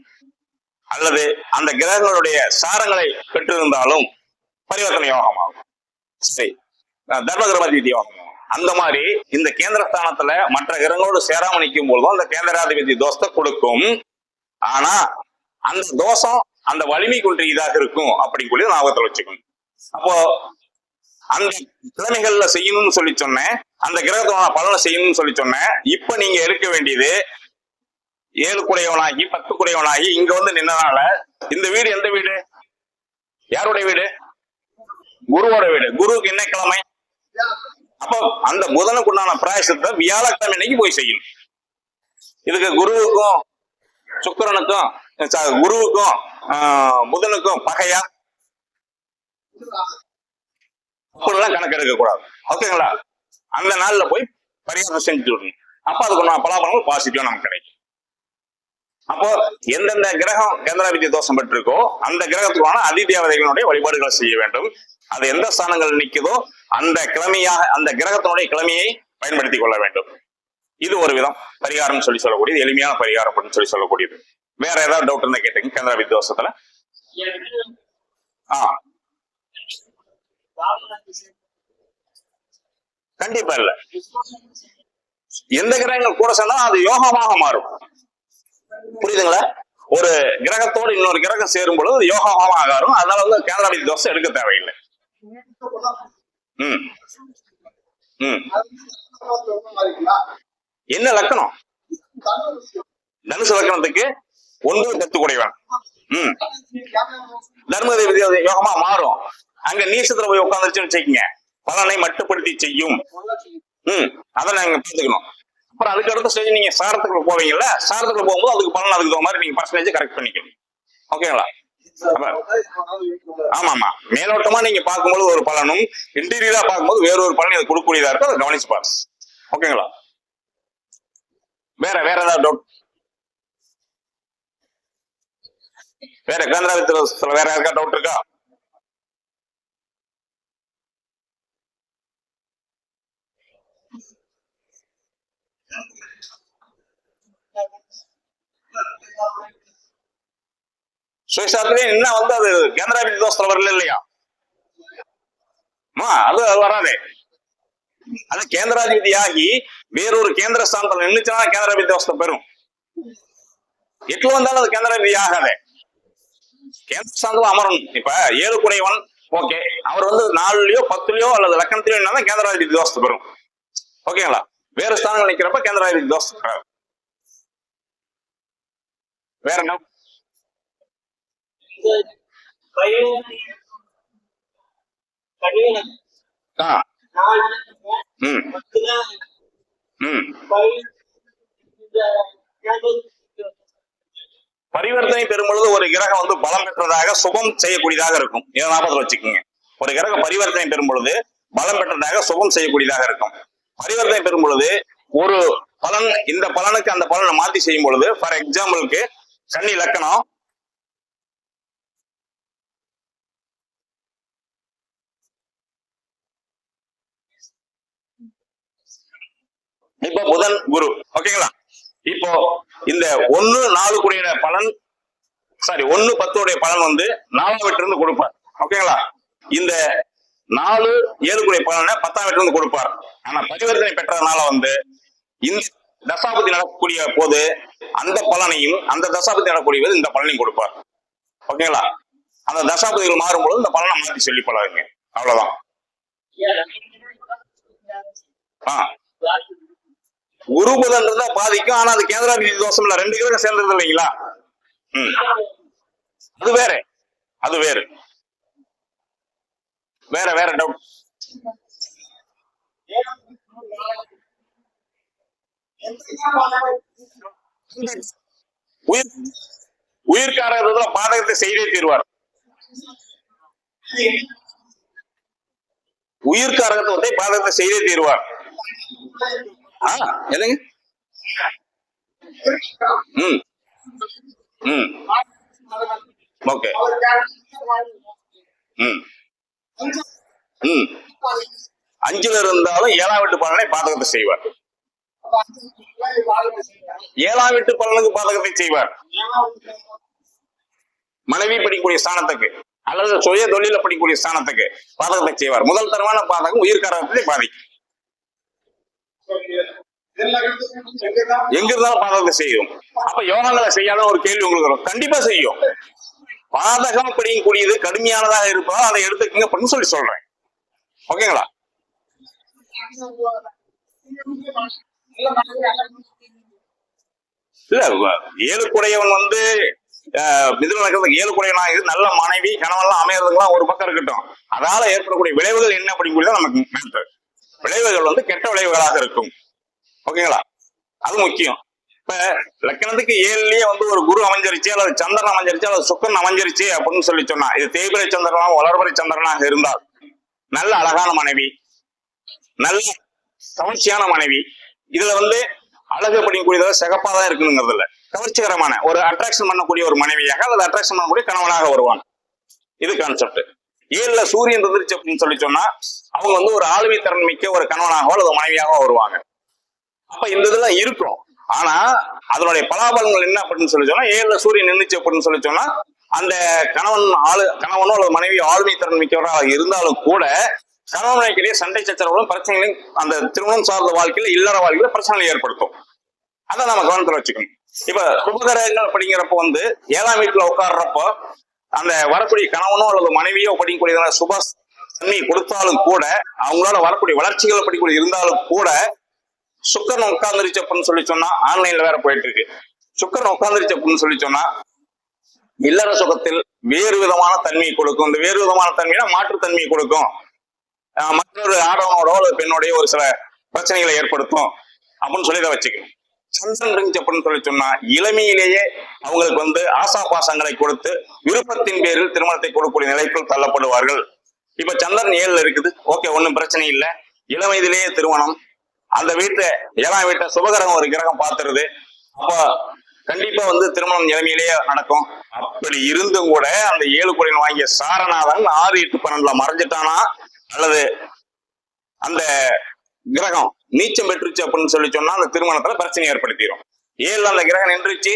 அல்லது அந்த கிரகங்களுடைய சாரங்களை பெற்றிருந்தாலும் பரிவர்த்தனை யோகமாகும். சரி, தர்மகர்மாதிபதி யோகம். அந்த மாதிரி இந்த கேந்திரஸ்தானத்துல மற்ற கிரகங்களோடு சேராம நிற்கும் போதும் அந்த கேந்திராதிபதி தோஷத்தை கொடுக்கும். ஆனா அந்த தோஷம் அந்த வலிமை குன்றியதாக இருக்கும் அப்படிங்கூட ஞாபகத்தில் வச்சுக்கணும். அப்போ அந்த கிழமைகள்ல செய்யணும்னு சொல்லி சொன்னேன், அந்த கிரகத்தோட பலனை செய்யணும்னு சொல்லி சொன்னேன். இப்ப நீங்க எடுக்க வேண்டியது 7 குடையவனாகி 10 குடையவனாகி இங்க வந்து நின்னனால இந்த வீடு எந்த வீடு? யாருடைய வீடு? குருவோட வீடு. குருவுக்கு என்ன கிழமை? அப்போ அந்த புதனுக்கு உண்டான பிராயசத்தை வியாழக்கிழமை அன்னைக்கு போய் செய்யணும். இதுக்கு குருவுக்கும் சுக்கிரனுக்கும் குருவுக்கும் புதனுக்கும் பகையா அப்படிலாம் கணக்கு எடுக்க கூடாது. ஓகேங்களா, அந்த நாள்ல போய் பரிகாரம் செஞ்சுட்டு விடணும். அப்ப அதுக்கு நான் பலாபலங்கள் பாசிட்டிவா நமக்கு கிடைக்கும். அப்போ எந்தெந்த கிரகம் கேந்திராதிபதி தோஷம் பெற்றிருக்கோ அந்த கிரகத்துக்கான அதிதேவதைகளுடைய வழிபாடுகளை செய்ய வேண்டும். அது எந்த ஸ்தானங்கள் நிற்குதோ அந்த கிழமையாக அந்த கிரகத்தினுடைய கிழமையை பயன்படுத்திக் கொள்ள வேண்டும். இது ஒரு விதம் பரிகாரம் சொல்லி சொல்லக்கூடியது, எளிமையான பரிகாரம் அப்படின்னு சொல்லி சொல்லக்கூடியது. வேற ஏதாவது டவுட் இருந்தா கேட்டீங்க கேந்திராதிபதி தோஷத்துல? கண்டிப்பா இல்ல. எந்த கிரகங்கள் கூட சேர்ந்தாலும் அது யோகமாக மாறும். புரியுதுங்களா? ஒரு கிரகத்தோடு இன்னொரு கிரகம் சேரும் பொழுது அது யோகமாக ஆகாரும். அதனால வந்து கேந்திராதிபதி தோஷம் எடுக்க தேவையில்லை. என்ன லக்கணம்? தனுசு லக்கணத்துக்கு 9 10 குடையவன். தர்மதேவதி யோகமா மாறும். அங்க நீசத்துல போய் உட்காந்துருச்சுன்னு வச்சுக்கீங்க, பலனை மட்டுப்படுத்தி செய்யும். அதை நாங்க பார்த்துக்கணும். அப்புறம் அதுக்கு அடுத்த ஸ்டேஜ் நீங்க சாரத்துக்குள்ள போவீங்கல்ல, சாரத்துக்குள்ள போகும்போது அதுக்கு பலன் அதுக்கு தகுந்த மாதிரி நீங்க பர்சன்டேஜ் கரெக்ட் பண்ணிக்கணும். ஓகேங்களா? ஆமா ஆமா, மேலோட்டமா நீங்க பார்க்கும்போது ஒரு பலனும் இன்டீரியரா பார்க்கும்போது வேற ஒரு பலன் இது கொடுக்கக்கூடியதா இருக்கும். அதை கவனிச்சு பாருங்க. ஓகேங்களா? வேற ஏதாவது டவுட்? வேற கேந்திராதிபதி வேற யாருக்கா டவுட் இருக்கா? சுயசாத்திலே என்ன வந்து அது கேந்திராதிபதி தோஷத்துல வரல இல்லையா? அது வராதே. அது கேந்திராதிபதியாகி வேறொரு கேந்திர ஸ்தானத்தில் நின்றுச்சுன்னா கேந்திராதிபதி தோஷத்தை பெறும். 8ல வந்தாலும் அது கேந்திராதிபதி ஆகாத கேந்திர ஸ்தானத்துல அமரணும். இப்ப 7 குடையவன் ஓகே, அவர் வந்து 4லயோ 10லயோ அல்லது லக்கணத்திலயோ இருந்தாலும் கேந்திராதிபதி தோஷத்தை பெறும். ஓகேங்களா? வேற ஸ்தானங்கள் நிக்கிறப்ப கேந்திராதிபதி தோஷத்தை பெறாது. வேற என்ன? பரிவர்த்தனை பெறும்பொழுது ஒரு கிரகம் வந்து பலம் பெற்றதாக சுபம் செய்யக்கூடியதாக இருக்கும். இதை ஞாபகத்தில் வச்சுக்கோங்க. ஒரு கிரகம் பரிவர்த்தனை பெறும் பொழுது பலம் பெற்றதாக சுபம் செய்யக்கூடியதாக இருக்கும். பரிவர்த்தனை பெறும் பொழுது ஒரு பலன் இந்த பலனுக்கு அந்த பலனை மாத்தி செய்யும் பொழுது, ஃபார் எக்ஸாம்பிளுக்கு கன்னி லக்கணம், இப்போ புதன் குரு, ஓகேங்களா? இப்போ இந்த 1-4 கூடிய பலன், 1-10 பலன் வந்து 4ஆம் வீட்டிலிருந்து கொடுப்பார். ஓகேங்களா? இந்த 4-7 கூடிய பலனை 10ஆம் வீட்டிலிருந்து கொடுப்பார். ஆனா பரிவர்த்தனை பெற்றதுனால வந்து இந்த தசாபதி நடக்கக்கூடிய போது அந்த பலனையும், அந்த தசாபதி நடக்கக்கூடிய இந்த பலனையும் கொடுப்பார். ஓகேங்களா? அந்த தசாபதிகள் மாறும்போது இந்த பலனை மாற்றி சொல்லி பழகுங்க. அவ்வளவுதான். குரு புதன் இருந்தா பாதிக்கும். ஆனா அது கேந்திராதிபதி தோஷம் இல்ல, 2 கிரகம் சேர்ந்தது இல்லைங்களா? அது வேற, அது வேறு. வேற வேற டவுட்? உயிர்காரர்கள் பாதகத்தை செய்தே தீர்வார். உயிர்காரகத்தை பாதகத்தை செய்தே தீர்வார். என்னங்க? ஓகே. 5ல இருந்தாலும் 7ஆம் வீட்டு பலனை பாதகத்தை செய்வார். 7ஆம் வீட்டு பலனுக்கு பாதகத்தை செய்வார். மனைவி படிக்கக்கூடிய ஸ்தானத்துக்கு அல்லது சுய தொழில படிக்கக்கூடிய ஸ்தானத்துக்கு பாதகத்தை செய்வார். முதல் தரமான பாதகம் உயிர்காரகத்தை பாதிக்கும். எங்க இருந்தாலும் பாதகத்தை செய்யும். அப்ப யோகங்களை செய்யாத ஒரு கேள்வி உங்களுக்கு வரும். கண்டிப்பா செய்யும். பாதகம் படிக்கக்கூடியது கடுமையானதாக இருப்பதால் அதை எடுத்துக்கங்க அப்படின்னு சொல்லி சொல்றேன். ஓகேங்களா? இல்ல, 7 குடையவன் வந்து மிதுன லக்னத்துக்கு 7 குடையவனாக நல்ல மனைவி கணவன்லாம் அமையறதுலாம் ஒரு பக்கம் இருக்கட்டும். அதனால ஏற்படக்கூடிய விளைவுகள் என்ன அப்படிங்கிறது நமக்கு மேட்டர். விளைவுகள் வந்து கெட்ட விளைவுகளாக இருக்கும். ஓகேங்களா? அது முக்கியம். இப்ப லக்கணத்துக்கு 7லயே வந்து ஒரு குரு அமைஞ்சிருச்சு அல்லது சந்திரன் அமைஞ்சிருச்சு அல்லது சுக்கரன் அமைஞ்சிருச்சு அப்படின்னு சொல்லி சொன்னா, இது தேய்பிரை சந்திரனாக வளர்பிறை சந்திரனாக இருந்தால் நல்ல அழகான மனைவி, நல்ல கவர்ச்சியான மனைவி. இதுல வந்து அழகு படிக்கக்கூடியதாக சிகப்பாதான் இருக்கணுங்கிறது இல்ல, கவர்ச்சிகரமான ஒரு அட்ராக்ஷன் பண்ணக்கூடிய ஒரு மனைவியாக அல்லது அட்ராக்ஷன் பண்ணக்கூடிய கணவனாக வருவாங்க. இது கான்செப்ட். 7ல சூரியன் இருந்துருச்சு அப்படின்னு சொல்லி சொன்னா அவங்க வந்து ஒரு ஆளுமை திறன் மிக்க ஒரு கணவனாகவோ அல்லது மனைவியாக வருவாங்க. அப்ப இந்த இதெல்லாம் இருக்கும். ஆனா அதனுடைய பலாபலங்கள் என்ன அப்படின்னு சொல்லி சொன்னா, 7ல சூரியன் நின்றுச்சு அப்படின்னு சொல்லி சொன்னா அந்த கணவனோ அல்லது மனைவி ஆளுமை திறன் மிக்கவராக இருந்தாலும் கூட கணவனுடைய சண்டை சச்சரவுகளும் பிரச்சனைகளையும் அந்த திருமணம் சார்ந்த வாழ்க்கையில இல்லற வாழ்க்கையில பிரச்சனைகளை ஏற்படுத்தும். அதை நம்ம கவனத்துல வச்சுக்கணும். இப்ப சுபகரங்கள் அப்படிங்கிறப்ப வந்து 7ஆம் வீட்டுல உட்கார்றப்போ அந்த வரக்கூடிய கணவனோ அல்லது மனைவியோ படிக்கக்கூடிய சுப தன்மை கொடுத்தாலும் கூட, அவங்களால வரக்கூடிய வளர்ச்சிகள் படிக்கக்கூடிய இருந்தாலும் கூட, சுக்கரன் உட்கார்ந்துருச்சு அப்படின்னு சொல்லி சொன்னா ஆன்லைன்ல வேற போயிட்டு இருக்கு. சுக்கரன் உட்கார்ந்துருச்சு அப்படின்னு சொல்லி சொன்னா இல்லற சுகத்தில் வேறு விதமான தன்மையை கொடுக்கும். இந்த வேறு விதமான தன்மைனா மாற்றுத்தன்மையை கொடுக்கும். மற்றொரு ஆடவனோட அல்லது பெண்ணோடைய ஒரு சில பிரச்சனைகளை ஏற்படுத்தும் அப்படின்னு சொல்லி இதை வச்சுக்கணும். சந்திரன் இருந்துச்சு அப்படின்னு சொல்லி சொன்னா இளமையிலேயே அவங்களுக்கு வந்து ஆசா பாசங்களை கொடுத்து விருப்பத்தின் பேரில் திருமணத்தை கொடுக்கக்கூடிய நிலைக்குள் தள்ளப்படுவார்கள். இப்ப சந்திரன் 7ல இருக்குது, ஓகே, ஒன்னும் பிரச்சனை இல்லை. இளம் வயதிலேயே திருமணம், அந்த வீட்டை 7ஆம் வீட்டை சுபகிரகம் ஒரு கிரகம் பார்த்துருது. அப்ப கண்டிப்பா வந்து திருமணம் இளமையிலேயே நடக்கும். அப்படி இருந்தும் கூட அந்த 7 குடையன் வாங்கிய சாரநாதன் 6, 8, 12ல மறைஞ்சிட்டானா அல்லது அந்த கிரகம் நீச்சம் பெற்றுச்சு அப்படின்னு சொல்லி சொன்னா அந்த திருமணத்துல பிரச்சனை ஏற்படுத்திடும். 7ல அந்த கிரகம் நின்றுச்சு,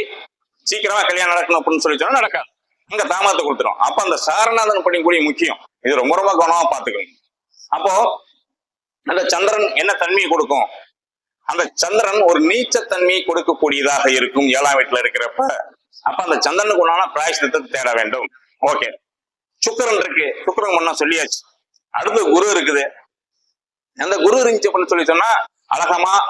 சீக்கிரமா கல்யாணம் நடக்கணும் அப்படின்னு சொல்லி சொன்னா நடக்காது, அங்க தாமதத்தை கொடுத்துரும். அப்ப அந்த சாரநாதன் படிக்கூடிய முக்கியம். இது ரொம்ப ரொம்ப கவனமா பாத்துக்கணும். அப்போ அந்த சந்திரன் என்ன தன்மையை கொடுக்கும்? அந்த சந்திரன் ஒரு நீச்சத்தன்மையை கொடுக்கக்கூடியதாக இருக்கும் 7ஆம் வீட்டுல இருக்கிறப்ப. அப்ப அந்த சந்திரனுக்கு உண்டான பிராயசித்தத்தை தேட வேண்டும். ஓகே, சுக்கிரன் இருக்கு, சுக்கிரன் முன்ன சொல்லியாச்சு. அடுத்து குரு இருக்குது. அந்த குரு இருந்துச்சு அப்படின்னு சொல்லி சொன்னா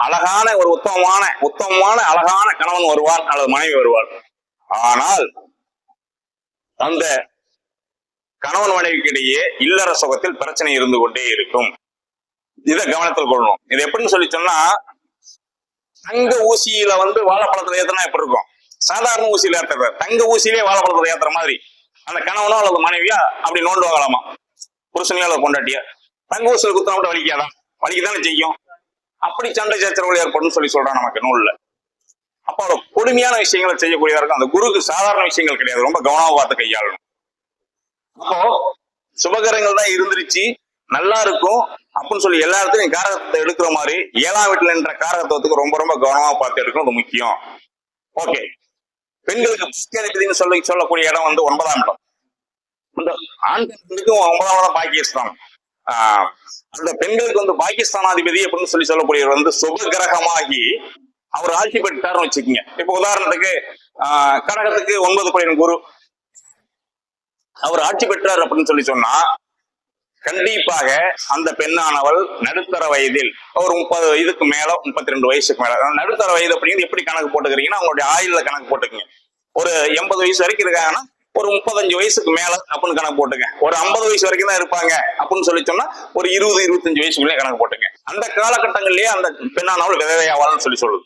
அழகான ஒரு உத்தமமான அழகான கணவன் வருவார் அல்லது மனைவி வருவார். ஆனால் அந்த கணவன் மனைவிக்கு இடையே இல்லற சுகத்தில் பிரச்சனை இருந்து கொண்டே இருக்கும். இதை கவனத்தில் கொள்ளணும். இது எப்படின்னு சொல்லி சொன்னா, தங்க ஊசியில வாழைப்பழத்துல ஏத்தனா எப்படி இருக்கும்? சாதாரண ஊசியில ஏத்துற தங்க ஊசியிலே வாழைப்பழத்துல ஏத்துற மாதிரி அந்த கணவனோ அல்லது மனைவியா அப்படி நோண்டுவாங்களாமா. புருஷனையோ அல்லது பொண்டாட்டியா தங்க ஊசியில குத்தனா கூட வலிக்காதான்? வலிக்குதானே செய்யும். அப்படி சண்டை சச்சரவுகள் ஏற்படும் சொல்லி சொல்றான் நமக்கு நூல்ல. அப்போ அவ்வளவு கொடுமையான விஷயங்களை செய்யக்கூடியதா இருக்கும். அந்த குருக்கு சாதாரண விஷயங்கள் கிடையாது, ரொம்ப கவனமா பார்த்து கையாளணும். அப்போ சுபகரங்கள் தான் இருந்துருச்சு, நல்லா இருக்கும் அப்படின்னு சொல்லி எல்லா இடத்துலையும் காரகத்தை எடுக்கிற மாதிரி 7ஆம் வீட்டுல என்ற காரகத்துவத்துக்கு ரொம்ப ரொம்ப கவனமா பார்த்து எடுக்கணும். அது முக்கியம். ஓகே, பெண்களுக்கு பாக்கியாதிபதினு சொல்லக்கூடிய இடம் 9ஆம் இடம். இந்த ஆண் பெண்களுக்கும் 9ஆம் இடம் பாக்கியஸ்தானம். அந்த பெண்களுக்கு பாகிஸ்தானாதிபதி அப்படின்னு சொல்லக்கூடியவர் சுபகிரகமாகி அவர் ஆட்சி பெற்றாருன்னு வச்சுக்கோங்க. இப்ப உதாரணத்துக்கு கடகத்துக்கு 9 குடையன் குரு அவர் ஆட்சி பெற்றார் அப்படின்னு சொல்லி சொன்னா, கண்டிப்பாக அந்த பெண்ணானவள் நடுத்தர வயதில் ஒரு 30 வயதுக்கு மேல 32 வயசுக்கு மேல, நடுத்தர வயது அப்படிங்கிறது எப்படி கணக்கு போட்டுக்கிறீங்கன்னா அவங்களுடைய ஆயுள்ல கணக்கு போட்டுக்குங்க. ஒரு 80 வயசு வரைக்கும் இருக்காங்கன்னா ஒரு 35 வயசுக்கு மேல அப்படின்னு கணக்கு போட்டுங்க. ஒரு 50 வயசு வரைக்கும் தான் இருப்பாங்க அப்படின்னு சொல்லி சொன்னா ஒரு 20-25 வயசுக்குள்ளே கணக்கு போட்டுங்க. அந்த காலகட்டங்கள்லயே அந்த பெண்ணானவள் விதவையாவாள்னு சொல்லி சொல்லுது.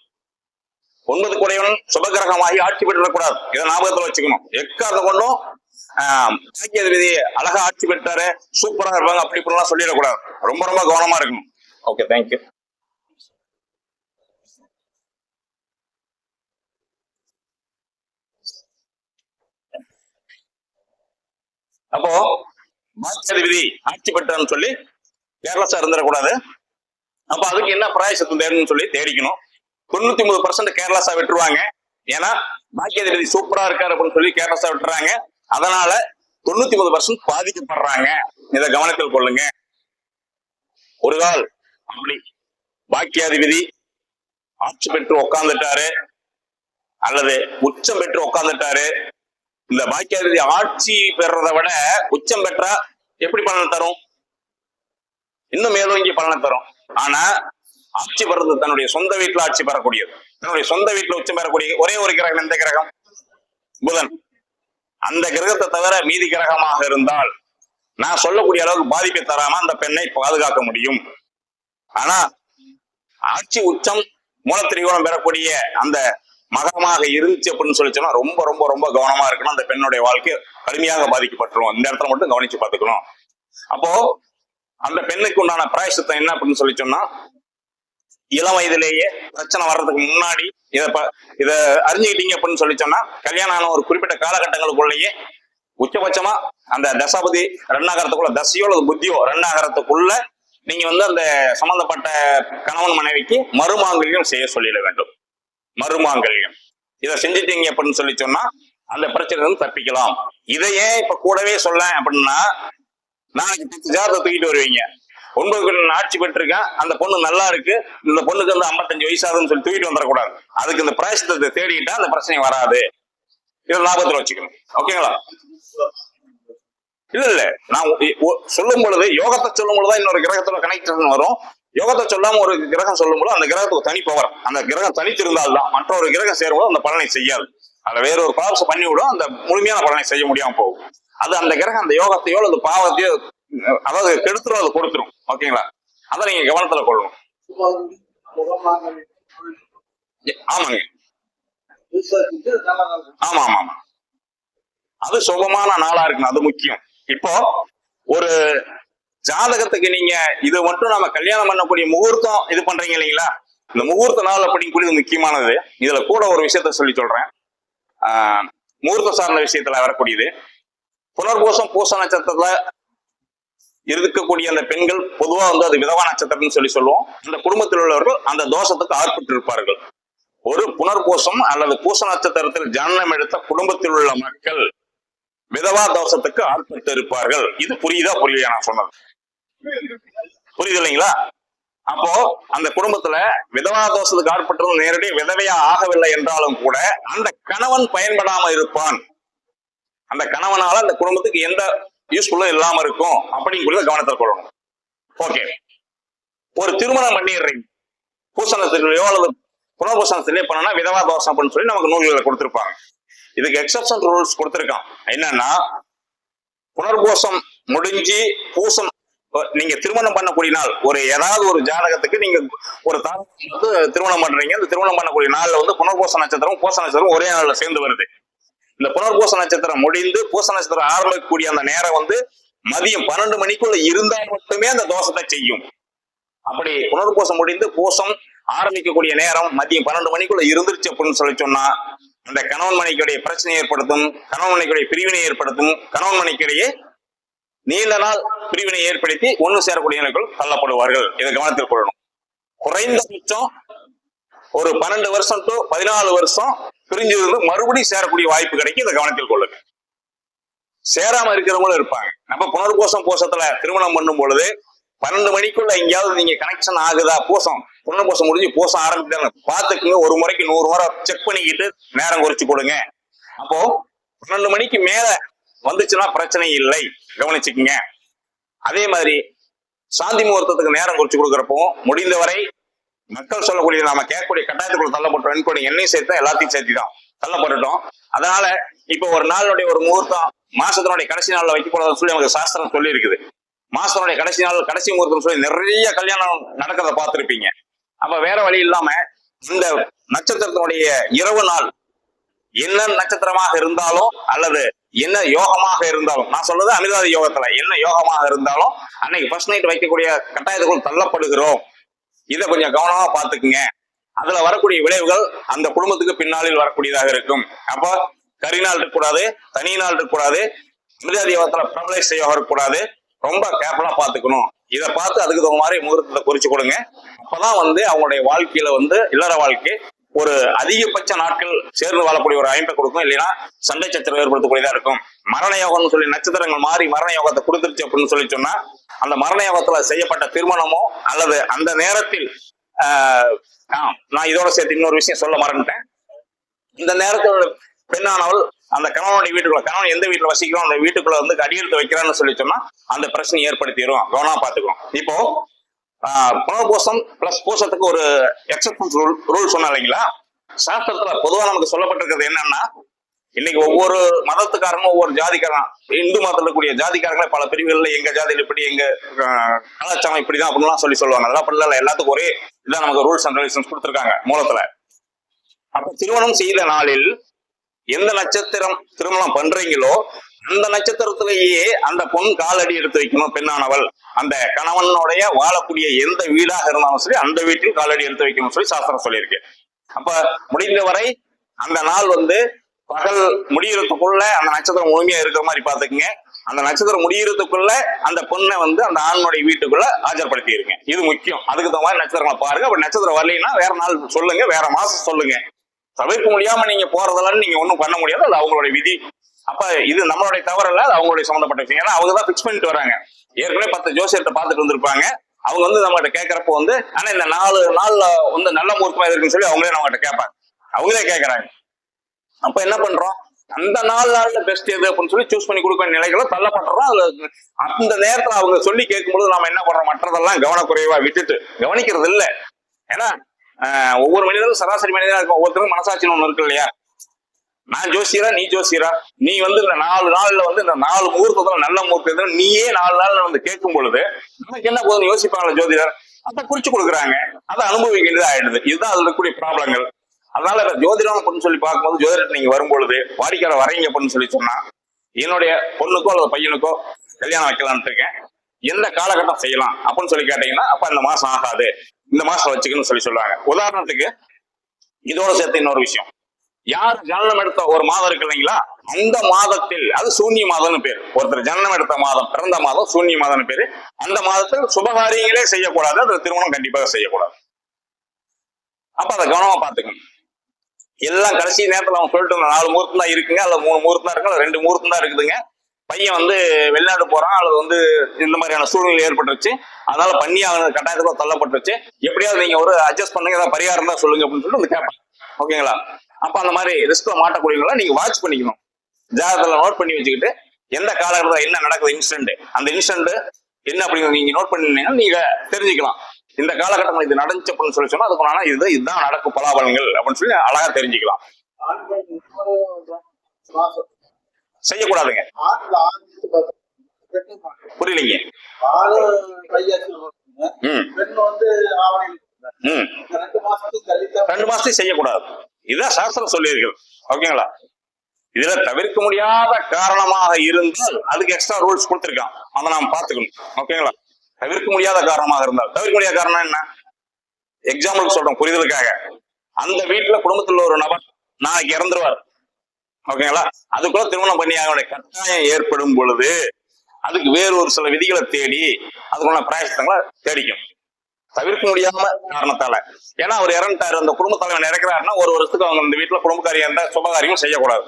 9 குடையவன் சுபகிரகமாகி ஆட்சி பெற்றக்கூடாது. இதை ஞாபகத்துல வச்சுக்கணும். எக்காரணம் கொண்டும் பாக்கியாதிபதி அழகா ஆட்சி பெற்றாரு, சூப்பரா இருப்பாங்க அப்படி இப்படிலாம் சொல்லிடக்கூடாது. ரொம்ப ரொம்ப கவனமா இருக்கணும். Okay, thank you. அப்போ பாக்கியாதிபதி ஆட்சி பெற்றான்னு சொல்லி கேர்லெஸ்ஸா இருந்துடக்கூடாது. அப்ப அதுக்கு என்ன பிராயசத்தம் தேடணும்னு சொல்லி தேடிக்கணும். 99% கேர்லெஸ்ஸா விட்டுருவாங்க. ஏன்னா பாக்கியாதிபதி சூப்பரா இருக்காரு அப்படின்னு சொல்லி கேர்லெஸ்ஸா விட்டுறாங்க. அதனால 99% பாதிக்கப்படுறாங்க. இதை கவனத்தில் கொள்ளுங்க. ஒரு கால் அப்படி பாக்கியாதிபதி ஆட்சி பெற்று உட்கார்ந்துட்டாரு அல்லது உச்சம் பெற்று உட்கார்ந்துட்டாரு. இந்த பாக்கியாதிபதி ஆட்சி பெறதை விட உச்சம் பெற்றா எப்படி பலனை தரும்? இன்னும் மேலோங்கி பலனை தரும். ஆனா ஆட்சி பெறது தன்னுடைய சொந்த வீட்டுல ஆட்சி பெறக்கூடியது. தன்னுடைய சொந்த வீட்டுல உச்சம் பெறக்கூடிய ஒரே ஒரு கிரகம் எந்த கிரகம்? புதன். அந்த கிரகத்தை தவிர மீதி கிரகமாக இருந்தால் நான் சொல்லக்கூடிய அளவுக்கு பாதிப்பை தராம அந்த பெண்ணை பாதுகாக்க முடியும். ஆனா ஆட்சி உச்சம் மூலத்திரிகோணம் பெறக்கூடிய அந்த மகரமாக இருந்துச்சு அப்படின்னு சொல்லி சொன்னா ரொம்ப ரொம்ப ரொம்ப கவனமா இருக்கணும். அந்த பெண்ணுடைய வாழ்க்கை கடுமையாக பாதிக்கப்பட்டுரும். இந்த இடத்துல மட்டும் கவனிச்சு பார்த்துக்கணும். அப்போ அந்த பெண்ணுக்கு உண்டான பிராயசித்தம் என்ன அப்படின்னு சொல்லி சொன்னா, இளம் வயதிலேயே பிரச்சனை வர்றதுக்கு முன்னாடி இத அறிஞ்சுக்கிட்டீங்க அப்படின்னு சொல்லி சொன்னா, கல்யாணம் ஆன ஒரு குறிப்பிட்ட காலகட்டங்களுக்குள்ளேயே உச்சபட்சமா அந்த தசாபதி 2ஆகறதுக்குள்ள, தசையோ அல்லது புத்தியோ 2ஆகறதுக்குள்ள நீங்க அந்த சம்பந்தப்பட்ட கணவன் மனைவிக்கு மறுமாங்கல்யம் செய்ய சொல்லிட வேண்டும். மறுமாங்கல்யம் இதை செஞ்சுட்டீங்க அப்படின்னு சொல்லி சொன்னா அந்த பிரச்சனை தப்பிக்கலாம். இதையே இப்ப கூடவே சொல்ல அப்படின்னா, நாளைக்கு 10 ஜாதகத்தை தூக்கிட்டு வருவீங்க. 9 ஆட்சி பெற்றிருக்கேன், அந்த பொண்ணு நல்லா இருக்கு, இந்த பொண்ணுக்கு 55 வயசாகுதுன்னு சொல்லி தூக்கிட்டு வந்துடக்கூடாது. அதுக்கு இந்த பிராயசித்தத்தை தேடிட்டா அந்த பிரச்சனை வராது. இதை லாபத்துல வச்சுக்கணும். ஓகேங்களா? இல்ல நான் சொல்லும் பொழுது, யோகத்தை சொல்லும் பொழுதுதான் இன்னொரு கிரகத்தோட கனெக்ஷன் வரும். யோகத்தை சொல்லாம ஒரு கிரகம் சொல்லும் போது அந்த கிரகத்துக்கு தனி பவர். அந்த கிரகம் தனித்திருந்தால்தான் மற்றொரு கிரகம் சேரும்போது அந்த பலனை செய்யாது. அதுல வேற ஒரு பாவத்தை பண்ணி விடும், அந்த முழுமையான பலனை செய்ய முடியாம போகும். அது அந்த கிரகம் அந்த யோகத்தையோ அல்லது பாவத்தையோ அதாவது கெடுத்துரும், அது கொடுத்துரும். ஓகேங்களா? அதை நீங்க கவனத்துல கொள்ளணும். ஆமாங்க, ஆமா ஆமா ஆமா, அது சுகமான நாளா இருக்கணும். அது முக்கியம். இப்போ ஒரு ஜாதகத்துக்கு நீங்க இது மட்டும் நம்ம கல்யாணம் பண்ணக்கூடிய முகூர்த்தம் இது பண்றீங்க இல்லைங்களா, இந்த முகூர்த்த நாள் அப்படிங்கிறது முக்கியமானது. இதுல கூட ஒரு விஷயத்த சொல்லி சொல்றேன். முகூர்த்தம் சார்ந்த விஷயத்துல வரக்கூடியது. புனர்பூசம் பூச நட்சத்திரத்துல இருக்கக்கூடிய அந்த பெண்கள் பொதுவா அது விதவா நட்சத்திரம்னு சொல்லி சொல்லுவோம். அந்த குடும்பத்தில் உள்ளவர்கள் அந்த தோஷத்துக்கு ஆட்பட்டு இருப்பார்கள். ஒரு புனர்பூசம் அல்லது பூச நட்சத்திரத்தில் ஜனனம் எடுத்த குடும்பத்தில் உள்ள மக்கள் விதவா தோஷத்துக்கு ஆட்பட்டு இருப்பார்கள். இது புரியுதா புரியலையா நான் சொன்னது? புரியுது இல்லைங்களா? அப்போ அந்த குடும்பத்துல விதவா தோஷத்துக்கு ஆட்பட்டு நேரடி விதவையா ஆகவில்லை என்றாலும் கூட அந்த கணவன் பயன்படாம இருப்பான். அந்த கணவனால அந்த குடும்பத்துக்கு எந்த யூஸ்ஃபுல்லும் இல்லாம இருக்கும் அப்படிங்கிறத கவனத்தில் கொள்ளணும். ஓகே, ஒரு திருமணம் பண்ணிடுறீங்க, பூசணத்திலேயோ அல்லது புனர்பூசணத்திலேயோ பண்ணா விதவா தோஷம் அப்படின்னு சொல்லி நமக்கு நூல்களை கொடுத்திருப்பாங்க. இதுக்கு எக்ஸப்ஷன் ரூல்ஸ் கொடுத்திருக்கான். என்னன்னா, புனர்பூசம் முடிஞ்சு பூசம் நீங்க திருமணம் பண்ணக்கூடிய நாள், ஒரு ஏதாவது ஒரு ஜாதகத்துக்கு நீங்க ஒரு திருமணம் பண்றீங்க, இந்த திருமணம் பண்ணக்கூடிய நாள்ல வந்து புனர்பூச நட்சத்திரம் பூச நட்சத்திரம் ஒரே நாள்ல சேர்ந்து வருது. இந்த புனர்பூச நட்சத்திரம் முடிந்து பூச நட்சத்திரம் ஆரம்பிக்கக்கூடிய அந்த நேரம் வந்து மதியம் 12 மணிக்குள்ள இருந்தால் மட்டுமே அந்த தோஷத்தை செய்யும். அப்படி புனர்பூசம் முடிந்து பூசம் ஆரம்பிக்கக்கூடிய நேரம் மதியம் 12 மணிக்குள்ள இருந்துருச்சு அப்படின்னு சொல்லி சொன்னா அந்த கணவன் மனைவிடைய பிரச்சனை ஏற்படுத்தும், கணவன் மனைவிடைய பிரிவினை ஏற்படுத்தும், கணவன் மனைவிக்கிடையே நீண்ட நாள் பிரிவினை ஏற்படுத்தி ஒண்ணு சேரக்கூடிய நிலைக்குள் தள்ளப்படுவார்கள். இதை கவனத்தில் கொள்ளணும். குறைந்தபட்சம் ஒரு 12 வருஷம் டு 14 வருஷம் பிரிஞ்சிருந்து மறுபடியும் சேரக்கூடிய வாய்ப்பு கிடைக்கும். இதை கவனத்தில் கொள்ளுங்க. சேராம இருக்கிறவங்களும் இருப்பாங்க. நம்ம புனர்பூசம் பூசத்துல திருமணம் பண்ணும் பொழுது 12 மணிக்குள்ள எங்கேயாவது நீங்க கனெக்ஷன் ஆகுதா, பூசம் புனர்பூசம் முடிஞ்சு பூசம் ஆரம்பித்தாங்க பாத்துக்குங்க. ஒரு முறைக்கு 100 முறை செக் பண்ணிக்கிட்டு நேரம் குறிச்சு கொடுங்க. அப்போ 12 மணிக்கு மேல வந்துச்சுன்னா பிரச்சனை இல்லை, கவனிச்சுக்குங்க. அதே மாதிரி சாந்தி முகூர்த்தத்துக்கு நேரம் குறிச்சு கொடுக்குறப்போ முடிந்தவரை மக்கள் சொல்லக்கூடிய நாம கேட்கக்கூடிய கட்டாயத்துக்குள்ள தள்ளப்பட்டோம் என்கொடி எண்ணெயும் சேர்த்தா எல்லாத்தையும் சேர்த்துதான் தள்ளப்பட்டுட்டோம். அதனால இப்ப ஒரு நாளுடைய ஒரு முகூர்த்தம் மாசத்தினுடைய கடைசி நாள்ல வைக்கக்கூடாதுன்னு சொல்லி நமக்கு சாஸ்திரம் சொல்லி இருக்குது. மாசத்தினுடைய கடைசி நாள் கடைசி முகூர்த்தம் சொல்லி நிறைய கல்யாணம் நடக்கிறத பார்த்திருப்பீங்க. அப்ப வேற வழி இல்லாம இந்த நட்சத்திரத்தினுடைய இரவு நாள் என்ன நட்சத்திரமாக இருந்தாலும் அல்லது என்ன யோகமாக இருந்தாலும், நான் சொல்றது அமிர்தாதி யோகத்துல என்ன யோகமாக இருந்தாலும் அன்னைக்கு ஃபர்ஸ்ட் நைட் வைக்கக்கூடிய கட்டாயத்துக்குள் தள்ளப்படுகிறோம். இதை கொஞ்சம் கவனமா பாத்துக்குங்க. அதுல வரக்கூடிய விளைவுகள் அந்த குடும்பத்துக்கு பின்னாளில் வரக்கூடியதாக இருக்கும். அப்ப கரிநாள் இருக்கக்கூடாது, தனி நாள் இருக்கக்கூடாது, அமிர்தாதி யோகத்துல பிரபலேஷ் யோகம் இருக்கக்கூடாது. ரொம்ப கேர்ஃபுல்லா பாத்துக்கணும். இதை பார்த்து அதுக்கு தகுந்த மாதிரி முகூர்த்தத்தை குறிச்சு கொடுங்க. அப்பதான் வந்து அவங்களுடைய வாழ்க்கையில வந்து இல்லற வாழ்க்கை ஒரு அதிகபட்ச நாட்கள் சேர்ந்து வாழக்கூடிய ஒரு அமைப்பை கொடுக்கும். இல்லைன்னா சண்டை சச்சரவு ஏற்படுத்தக்கூடியதா இருக்கும். மரண யோகம்னு சொல்லி நட்சத்திரங்கள் மாறி மரண யோகத்தை கொடுத்துருச்சு அப்படின்னு சொல்லி சொன்னா அந்த மரண யோகத்துல செய்யப்பட்ட திருமணமோ அல்லது அந்த நேரத்தில் நான் இதோட சேர்த்து இன்னொரு விஷயம் சொல்ல மறந்துட்டேன். இந்த நேரத்தில் பெண்ணானவள் அந்த கணவனுடைய வீட்டுக்குள்ள, கணவன் எந்த வீட்டுல வசிக்கிறோம் அந்த வீட்டுக்குள்ள வந்து அடியெடுத்து வைக்கிறான்னு சொல்லி சொன்னா அந்த பிரச்சனையை ஏற்படுத்திடும். கவனமா பாத்துக்கணும். இப்போ புனர்பூசம் பிளஸ் பூசத்துக்கு ஒரு எக்ஸப்ஷன் ரூல் சொன்னா இல்லைங்களா, சாஸ்திரத்துல பொதுவா நமக்கு சொல்லப்பட்டிருக்கிறது என்னன்னா, இன்னைக்கு ஒவ்வொரு மதத்துக்காரங்களும் ஒவ்வொரு ஜாதிக்காரன், இந்து மதத்துல இருக்கக்கூடிய ஜாதிக்காரங்களே பல பிரிவுகள்ல எங்க ஜாதியில் இப்படி, எங்க கலாச்சாரம் இப்படிதான் அப்படின்லாம் சொல்லுவாங்க. அதெல்லாம் பண்ணல, எல்லாத்துக்கும் ஒரே இதான் நமக்கு ரூல்ஸ் அண்ட் ரெகுலேஷன்ஸ் கொடுத்துருக்காங்க மூலத்துல. அப்ப திருமணம் செய்த நாளில் எந்த நட்சத்திரம் திருமணம் பண்றீங்களோ அந்த நட்சத்திரத்திலேயே அந்த பொன் காலடி எடுத்து வைக்கணும். பெண்ணானவள் அந்த கணவனுடைய வாழக்கூடிய எந்த வீடாக இருந்தாலும் சரி அந்த வீட்டில் காலடி எடுத்து வைக்கணும்னு சொல்லி சாஸ்திரம் சொல்லியிருக்கு. அப்ப முடிந்தவரை அந்த நாள் வந்து பகல் முடியறதுக்குள்ள அந்த நட்சத்திரம் முழுமையா இருக்கிற மாதிரி பாத்துக்குங்க. அந்த நட்சத்திரம் முடியறதுக்குள்ள அந்த பொண்ணை வந்து அந்த ஆணுடைய வீட்டுக்குள்ள ஆஜர்படுத்தி இருங்க. இது முக்கியம். அதுக்கு தகுந்த மாதிரி நட்சத்திரங்களை பாருங்க. அப்படி நட்சத்திரம் வரலைன்னா வேற நாள் சொல்லுங்க, வேற மாசம் சொல்லுங்க. தவிர்க்க முடியாம நீங்க போறதெல்லாம் நீங்க ஒண்ணும் பண்ண முடியாது, அது அவங்களுடைய விதி. அப்ப இது நம்மளுடைய தவறு இல்ல, அது அவங்களுடைய சம்மந்தப்பட்ட விஷயம். ஏன்னா அவங்க தான் பிக்ஸ் பண்ணிட்டு வராங்க. ஏற்கனவே 10 ஜோசியத்தை பார்த்துட்டு வந்திருப்பாங்க. அவங்க வந்து நம்மகிட்ட கேட்கறப்போ வந்து ஆனா இந்த 4 நாள்ல வந்து நல்ல முகூர்த்தமா இருக்குன்னு சொல்லி அவங்களே நம்மகிட்ட கேட்பாங்க. அவங்களே கேட்கறாங்க. அப்ப என்ன பண்றோம், அந்த 4 நாள்ல பெஸ்ட் எது அப்படின்னு சொல்லி சூஸ் பண்ணி கொடுக்க வேண்டிய நிலைகளை தள்ளப்படுறோம். அதுல அந்த நேரத்துல அவங்க சொல்லி கேட்கும்போது நாம என்ன பண்றோம், மற்றதெல்லாம் கவனக்குறைவா விட்டுட்டு கவனிக்கிறது இல்லை. ஏன்னா ஒவ்வொரு மனிதரும் சராசரி மனிதனா இருக்கும். ஒவ்வொருத்தருக்கும் மனசாட்சின்னு ஒண்ணு இருக்கு இல்லையா. நான் ஜோசியரா, நீ ஜோசியரா, நீ வந்து இந்த 4 நாள்ல வந்து இந்த 4 முகூர்த்தத்துல நல்ல முகூர்த்தம் நீயே 4 நாள்ல வந்து கேட்கும் பொழுது நமக்கு என்ன போதும் யோசிப்பாங்களா ஜோதிடர், அதை குறிச்சு கொடுக்குறாங்க, அதை அனுபவிக்க வேண்டியது ஆயிடுது. இதுதான் அதுல இருக்கக்கூடிய ப்ராப்ளங்கள். அதனால ஜோதிடம் அப்படின்னு சொல்லி பார்க்கும்போது ஜோதிடர் நீங்க வரும்பொழுது வாடிக்கையாளர் வரீங்க அப்படின்னு சொல்லி சொன்னா என்னுடைய பொண்ணுக்கோ அல்லது பையனுக்கோ கல்யாணம் வைக்கலான்னு இருக்கேன், எந்த காலகட்டம் செய்யலாம் அப்படின்னு சொல்லி கேட்டீங்கன்னா அப்ப இந்த மாசம் ஆகாது, இந்த மாசம் வச்சுக்கணும்னு சொல்லி சொல்லுவாங்க. உதாரணத்துக்கு இதோட சேர்த்து இன்னொரு விஷயம், யார் ஜனனம் எடுத்த ஒரு மாதம் இருக்கு இல்லைங்களா, அந்த மாதத்தில் அது சூன்ய மாதம்னு பேரு. ஒருத்தர் ஜனனம் எடுத்த மாதம், பிறந்த மாதம் சூன்ய மாதம்னு பேரு. அந்த மாதத்தில் சுபகாரியங்களே செய்யக்கூடாது, அது திருமணம் கண்டிப்பாக செய்யக்கூடாது. அப்ப அதை கவனமா பாத்துக்கணும். எல்லாம் கடைசி நேரத்துல அவங்க சொல்லிட்டு 4 முகூர்த்தம் தான் இருக்குங்க, அல்ல 3 முகூர்த்தம் தான் இருக்கு, 2 முகூர்த்தம் தான் இருக்குதுங்க, பையன் வந்து வெளிநாடு போறான், அல்லது வந்து இந்த மாதிரியான சூழ்நிலை ஏற்பட்டுருச்சு, அதனால பண்ணி அவங்க கட்டாயத்துக்குள்ள தள்ளப்பட்டுருச்சு, எப்படியாவது நீங்க ஒரு அட்ஜஸ்ட் பண்ணுங்க, ஏதாவது பரிகாரம் தான் சொல்லுங்க அப்படின்னு சொல்லிட்டு வந்து கேட்பாங்க. ஓகேங்களா? அப்ப அந்த மாதிரி ரிஸ்க்ல மாட்டக்கூடியவங்கள நீங்க வாட்ச் பண்ணிக்கணும். ஜாதகத்துல நோட் பண்ணி வச்சுக்கிட்டு எந்த காலகட்டத்தில் என்ன நடக்குது இன்சிடென்ட், அந்த இன்சிடென்ட் என்ன அப்படிங்கிறது நீங்க நோட் பண்ணிருந்தீங்கன்னா நீங்க தெரிஞ்சுக்கலாம். இந்த காலகட்டத்தில் இது நடந்துச்சு அப்படின்னு சொல்லி சொன்னா அதுக்குனால இதுதான் நடக்கும் பலாபலன்கள் அப்படின்னு சொல்லி அழகா தெரிஞ்சுக்கலாம். செய்யக்கூடாதுங்க. புரியலைங்க. 2 மாசத்துக்கு செய்யக்கூடாது. இதுதான் சாஸ்திரம் சொல்லி இருக்குது. ஓகேங்களா? இதுல தவிர்க்க முடியாத காரணமாக இருந்தால் அதுக்கு எக்ஸ்ட்ரா ரூல்ஸ் கொடுத்திருக்கான், அதை நாம் பார்த்துக்கணும். ஓகேங்களா? தவிர்க்க முடியாத காரணமாக இருந்தால், தவிர்க்க முடியாத காரணம் என்ன? எக்ஸாம்பிளுக்கு சொல்றோம் புரிதலுக்காக. அந்த வீட்டுல குடும்பத்தில் ஒரு நபர் நாளைக்கு இறந்துருவார். ஓகேங்களா? அதுக்குள்ள திருமணம் பண்ணி அவனுடைய கட்டாயம் ஏற்படும் பொழுது அதுக்கு வேறு ஒரு சில விதிகளை தேடி அதுக்குள்ள பிராயசித்தங்களை தேடிக்கும். தவிர்க்க முடியாம காரணத்தால. ஏன்னா அவர் இறந்துட்டாரு, அந்த குடும்ப தலைவன் இறக்குறாருன்னா ஒரு வருஷத்துக்கு அவங்க இந்த வீட்டுல குடும்பக்காரியா இருந்தா சுபகாரியம் செய்யக்கூடாது.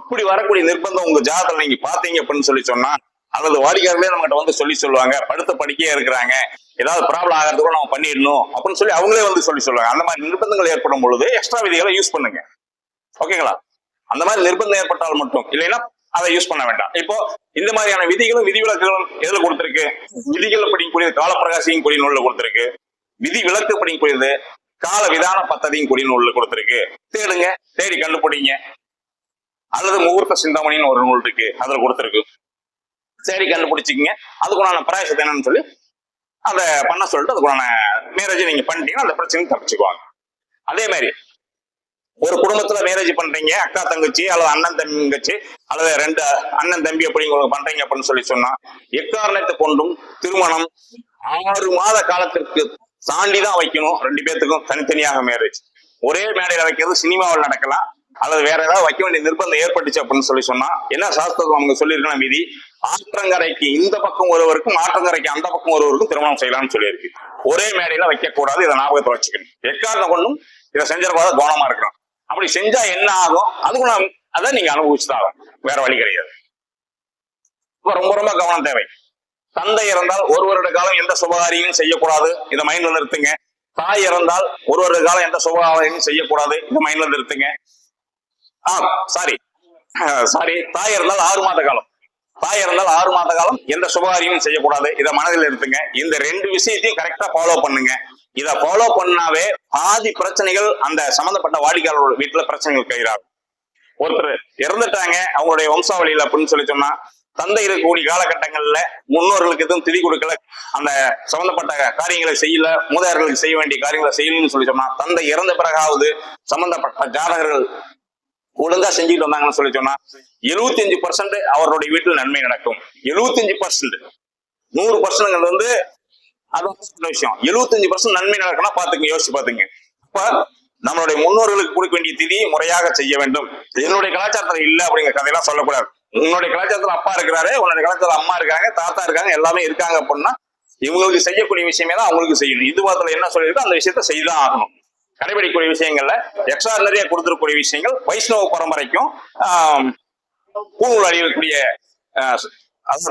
இப்படி வரக்கூடிய நிர்பந்தம் உங்க ஜாதகத்துல நீங்க பாத்தீங்க அப்படின்னு சொல்லி சொன்னா, அல்லது வாடிக்கையாளர்களே நம்மகிட்ட வந்து சொல்லுவாங்க, படுத்த படிக்கையா இருக்கிறாங்க, ஏதாவது ப்ராப்ளம் ஆகிறதுக்கு நம்ம பண்ணிடணும் அப்படின்னு சொல்லி அவங்களே வந்து சொல்லுவாங்க. அந்த மாதிரி நிர்பந்தங்கள் ஏற்படும் பொழுது எக்ஸ்ட்ரா விதிகளை யூஸ் பண்ணுங்க. ஓகேங்களா? அந்த மாதிரி நிர்பந்தம் ஏற்பட்டால் மட்டும், இல்லைன்னா அதை யூஸ் பண்ண வேண்டாம். இப்போ இந்த மாதிரியான விதிகளும் விதிவிலக்குகளும் எதுல கொடுத்திருக்கு? விதிகள் படிக்கக்கூடியது காலப்பிரகாசியும் கூடிய நூல்ல கொடுத்திருக்கு. விதி விலக்கு படிக்கக்கூடியது கால விதான பத்ததியும் கூடிய நூல்ல கொடுத்திருக்கு. தேடுங்க, தேடி கண்டுபிடிங்க. அல்லது முகூர்த்த சிந்தாமணின்னு ஒரு நூல் இருக்கு, அதுல கொடுத்திருக்கு. தேடி கண்டுபிடிச்சிக்கங்க. அதுக்குண்டான பிராயசத்தை என்னன்னு சொல்லி அதை பண்ண சொல்லிட்டு அதுக்குண்டான மேரேஜ் நீங்க பண்ணிட்டீங்கன்னா அந்த பிரச்சனையும் தப்பிச்சுக்குவாங்க. அதே மாதிரி ஒரு குடும்பத்துல மேரேஜ் பண்றீங்க, அக்கா தங்கச்சி அல்லது அண்ணன் தங்கச்சி அல்லது 2 அண்ணன் தம்பி அப்படிங்கிற பண்றீங்க அப்படின்னு சொல்லி சொன்னா, எக்காரணத்தை கொண்டும் திருமணம் 6 மாத காலத்திற்கு தாண்டிதான் வைக்கணும். 2 பேர்த்துக்கும் தனித்தனியாக மேரேஜ். ஒரே மேடையில வைக்கிறது சினிமாவில் நடக்கலாம், அல்லது வேற ஏதாவது வைக்க வேண்டிய நிர்பந்தம் ஏற்பட்டுச்சு அப்படின்னு சொல்லி சொன்னா என்ன சாஸ்திரம் அவங்க சொல்லியிருக்கான விதி, ஆற்றங்கரைக்கு இந்த பக்கம் ஒருவருக்கும் ஆற்றங்கரைக்கு அந்த பக்கம் ஒருவருக்கும் திருமணம் செய்யலாம்னு சொல்லியிருக்கு. ஒரே மேடையில வைக்கக்கூடாது. இதை ஞாபகத்தை வச்சுக்கணும். எக்காரணம் கொண்டும் இதை செஞ்சிடக்கூடாது, கவனமா இருக்கணும். அப்படி செஞ்சா என்ன ஆகும் அதுக்கு அதை நீங்க அனுபவிச்சுதான் ஆகும், வேற வழி கிடையாது. இப்ப ரொம்ப ரொம்ப கவனம் தேவை. தந்தை இறந்தால் 1 வருட காலம் எந்த சுபகாரியும் செய்யக்கூடாது, இதை மைண்ட்ல நிறுத்துங்க. தாய் இறந்தால் 1 வருட காலம் எந்த சுபகாரியும் செய்யக்கூடாது, இதை மைண்ட்ல நிறுத்துங்க. சாரி தாய் இறந்தால் 6 மாத காலம், தாய் இறந்தால் 6 மாத காலம் எந்த சுபகாரியும் செய்யக்கூடாது, இதை மனதில் நிறுத்துங்க. இந்த 2 விஷயத்தையும் கரெக்டா ஃபாலோ பண்ணுங்க. இதை ஃபாலோ பண்ணாவே பாதி பிரச்சனைகள் அந்த சம்பந்தப்பட்ட வாடிக்கையாளரோட வீட்டுல பிரச்சனைகள் கைறாங்க. ஒருத்தர் இறந்துட்டாங்க அவங்களுடைய வம்சாவளியில அப்படின்னு சொல்லி சொன்னா, தந்தை இருக்கக்கூடிய காலகட்டங்கள்ல முன்னோர்களுக்கு எதுவும் திதி கொடுக்கல, அந்த சம்பந்தப்பட்ட காரியங்களை செய்யல, மூதாதையர்களுக்கு செய்ய வேண்டிய காரியங்களை செய்யலன்னு சொல்லி சொன்னா, தந்தை இறந்த பிறகாவது சம்பந்தப்பட்ட ஜாதகர்கள் ஒழுங்கா செஞ்சுட்டு வந்தாங்கன்னு சொல்லி சொன்னா 75% அவருடைய வீட்டில் நன்மை நடக்கும். 75%, 100% வந்து அதான் விஷயம். 75% நன்மை நடக்கணும். பாத்துங்க, யோசிச்சு பாத்துங்க. அப்ப நம்மளுடைய முன்னோர்களுக்கு கொடுக்க வேண்டிய திதி முறையாக செய்ய வேண்டும். என்னுடைய கலாச்சாரத்துல இல்ல அப்படிங்கிற கதையெல்லாம் சொல்லக்கூடாது. உன்னுடைய கலாச்சாரத்துல அப்பா இருக்கிறாரு, உன்னுடைய கலாச்சாரத்துல அம்மா இருக்காங்க, தாத்தா இருக்காங்க, எல்லாமே இருக்காங்க அப்படின்னா இவங்களுக்கு செய்யக்கூடிய விஷயமே தான் அவங்களுக்கு செய்யணும். இந்து மதத்துல என்ன சொல்லியிருக்கோ அந்த விஷயத்த செய்துதான் ஆகணும். கடைபிடிக்கக்கூடிய விஷயங்கள்ல எக்ஸ்ட்ராடினரியா கொடுத்துருக்கூடிய விஷயங்கள் வைஷ்ணவ பரம்பரைக்கும் பூநூல் அணியக்கூடிய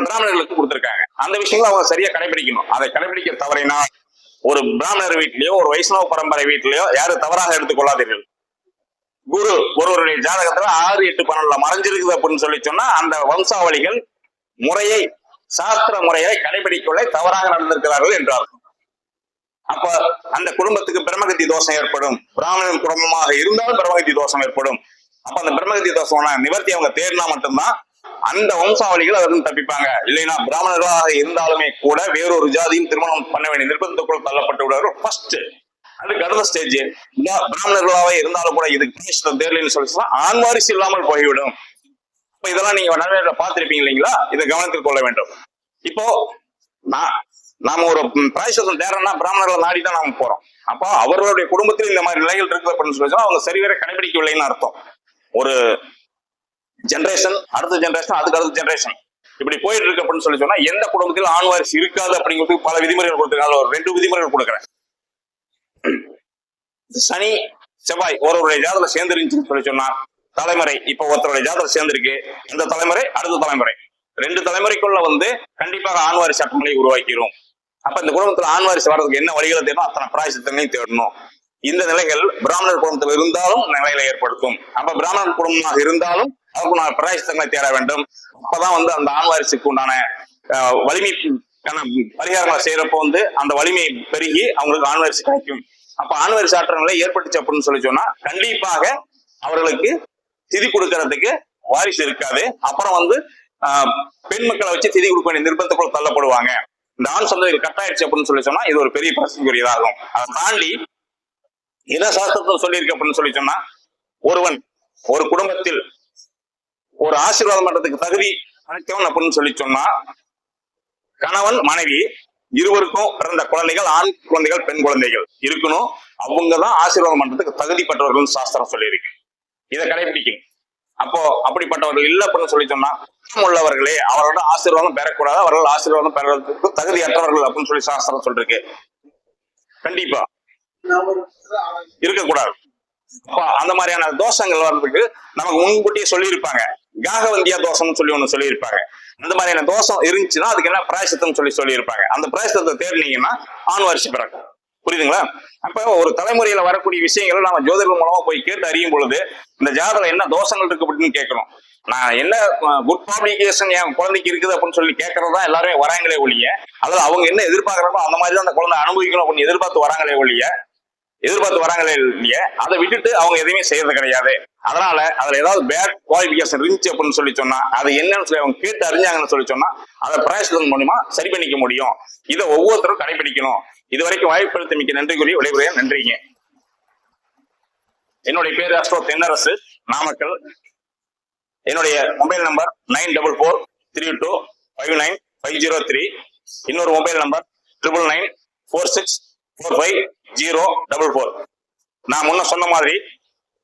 பிராமணர்களுக்கு கொடுத்திருக்காங்க. அந்த விஷயங்களை அவங்க சரியா கடைபிடிக்கணும். அதை கடைபிடிக்க தவறினா ஒரு பிராமணர் வீட்லயோ ஒரு வைஷ்ணவ பரம்பரை வீட்லயோ யாரும் தவறாக எடுத்துக்கொள்ளாதீர்கள். குரு ஒருவருடைய ஜாதகத்துல 6, 8, 12 மறைஞ்சிருக்குது அப்படின்னு சொல்லி சொன்னா அந்த வம்சாவளிகள் முறையை சாஸ்திர முறையை கடைபிடிக்கொள்ள தவறாக நடந்திருக்கிறார்கள் என்றார். அப்ப அந்த குடும்பத்துக்கு பிரம்மகத்தி தோஷம் ஏற்படும். பிராமணன் குடும்பமாக இருந்தாலும் பிரம்மகத்தி தோஷம் ஏற்படும். அப்ப அந்த பிரம்மகத்தி தோஷம் நிவர்த்தி அவங்க தேடினா மட்டும்தான் அந்த வம்சாவளிகள் அதற்கு தப்பிப்பாங்க. இல்லைன்னா பிராமணர்களாக இருந்தாலுமே கூட வேறொரு ஜாதியும் திருமணம் பண்ண வேண்டிய நிர்பந்தத்துக்குள் தள்ளப்பட்டு விடுவார்கள். ஃபர்ஸ்ட் அதுக்கு அடுத்த ஸ்டேஜ் பிராமணர்களாக இருந்தாலும் கூட இதுக்கு தேர்லன்னு சொல்லி ஆண் வாரிசு இல்லாமல் போய்விடும். இப்ப இதெல்லாம் நீங்க நடைமுறையில பார்த்திருப்பீங்க இல்லைங்களா? இதை கவனத்தில் கொள்ள வேண்டும். இப்போ நாம ஒரு பிராயசம் தேரன்னா பிராமணர்களை நாடிதான் நாம போறோம். அப்போ அவர்களுடைய குடும்பத்தில் இந்த மாதிரி நிலைகள் இருக்குது அப்படின்னு சொல்லி அவங்க சரிவர கடைபிடிக்கவில்லைன்னு அர்த்தம். ஒரு ஜெனரேஷன் அடுத்த ஜெனரேஷன் அதுக்கு அடுத்த ஜெனரேஷன் இப்படி போயிட்டு இருக்கு அப்படின்னு சொல்லி சொன்னா எந்த குடும்பத்தில் ஆண் வாரிசு இருக்காது அப்படிங்கிறதுக்கு பல விதிமுறைகள் கொடுத்துருக்காங்க. ஒரு 2 விதிமுறைகள் கொடுக்குறேன். சனி செவ்வாய் ஒருவருடைய ஜாதகத்துல சேர்ந்துருந்துச்சுன்னு சொல்லி சொன்னா தலைமுறை, இப்ப ஒருத்தருடைய ஜாதகம் சேர்ந்திருக்கு, இந்த தலைமுறை அடுத்த தலைமுறை 2 தலைமுறைக்குள்ள வந்து கண்டிப்பாக ஆண் வாரிசு சட்டங்களை உருவாக்கிறோம். அப்ப இந்த குடும்பத்துல ஆண் வாரிசு வர்றதுக்கு என்ன வழிகளை தேடணும், அத்தனை பிராயசித்தங்களையும் தேடணும். இந்த நிலைகள் பிராமணர் குடும்பத்தில் இருந்தாலும் நிலைகளை ஏற்படுத்தும். அப்ப பிராமணர் குடும்பமாக இருந்தாலும் அவருக்கு நான் பிராயசித்தங்களை தேட வேண்டும். அப்பதான் வந்து அந்த ஆண் வாரிசுக்கு உண்டான வலிமை பரிகாரங்களை செய்யறப்போ வந்து அந்த வலிமை பெருகி அவங்களுக்கு ஆண் வாரிசு கிடைக்கும். அப்ப ஆண் வாரிசு ஆற்ற நிலை ஏற்பட்டுச்சு அப்படின்னு சொல்லி சொன்னா கண்டிப்பாக அவர்களுக்கு திதி கொடுக்கறதுக்கு வாரிசு இருக்காது. அப்புறம் வந்து பெண் மக்களை வச்சு திதி கொடுக்க வேண்டிய நிர்பந்தத்துக்குள்ள தள்ளப்படுவாங்க. இந்த ஆண் சந்ததிகள் கட்டாயிருச்சு அப்படின்னு சொல்லி சொன்னா இது ஒரு பெரிய பிரச்சனைக்குரியதாகும். அதை தாண்டி இன சாஸ்திரத்தில் சொல்லியிருக்கு அப்படின்னு சொல்லி சொன்னா ஒருவன் ஒரு குடும்பத்தில் ஒரு ஆசீர்வாதம் பண்றதுக்கு தகுதி அளித்தவன் அப்படின்னு சொல்லி சொன்னா கணவன் மனைவி இருவருக்கும் பிறந்த குழந்தைகள், ஆண் குழந்தைகள் பெண் குழந்தைகள் இருக்கணும். அவங்கதான் ஆசீர்வாதம் பண்றதுக்கு தகுதி பெற்றவர்கள் சாஸ்திரம் சொல்லியிருக்கு. இதை கடைபிடிக்கணும். அப்போ அப்படிப்பட்டவர்கள் இல்லை அப்படின்னு சொல்லி சொன்னா உள்ளவர்களே அவரோட ஆசீர்வாதம் பெறக்கூடாது, அவர்கள் ஆசீர்வாதம் பெறறதுக்கு தகுதியற்றவர்கள் அப்படின்னு சொல்லி சாஸ்திரம் சொல்லிருக்கு. கண்டிப்பா இருக்கக்கூடாது. அப்ப அந்த மாதிரியான தோஷங்கள் வர்றதுக்கு நமக்கு முன்கூட்டியே சொல்லியிருப்பாங்க. காகவந்தியா தோஷம்னு சொல்லி ஒண்ணு சொல்லியிருப்பாங்க. அந்த மாதிரியான தோஷம் இருந்துச்சுன்னா அதுக்கு என்ன பிராயசித்தம் சொல்லியிருப்பாங்க. அந்த பிராயசித்தத்தை தேடினீங்கன்னா ஆண் வாரிசு பிறக்கும். புரியுதுங்களா? அப்ப ஒரு தலைமுறையில வரக்கூடிய விஷயங்களை நம்ம ஜோதிடர்கள் மூலமா போய் கேட்டு அறியும் பொழுது இந்த ஜாதகம் என்ன தோஷங்கள் இருக்கு அப்படின்னு கேட்கணும். நான் என்ன குட் பப்ளிகேஷன் என் குழந்தைக்கு இருக்குது அப்படின்னு சொல்லி கேட்கறதா எல்லாருமே வராங்களே ஒழிய, அதாவது அவங்க என்ன எதிர்பார்க்கறாங்களோ அந்த மாதிரி தான் அந்த குழந்தை அனுபவிக்கணும் அப்படின்னு எதிர்பார்த்து வராங்களே ஒழிய அதை விட்டுட்டு அவங்க எதையுமே செய்யறது கிடையாது. அதனால அதுல ஏதாவது பேட் குவாலிபிகேஷன் இருந்துச்சு அப்படின்னு சொல்லி சொன்னா அது என்னன்னு சொல்லி அவங்க கேட்டு அறிஞ்சாங்கன்னு சொல்லி சொன்னா அதை பிராயசித்தம் மூலமா சரி பண்ணிக்க முடியும். இதை ஒவ்வொருத்தரும் கடைபிடிக்கணும். இதுவரைக்கும் வாய்ப்பு மிக்க நன்றி கூறி விடைபெறுகிறேன். நன்றிங்க. என்னுடைய பேரு அஸ்ட்ரோ தென்னரசு, நாமக்கல். என்னுடைய மொபைல் நம்பர் 9432259503. இன்னொரு மொபைல் நம்பர் 9994645044. நான் முன்ன சொன்ன மாதிரி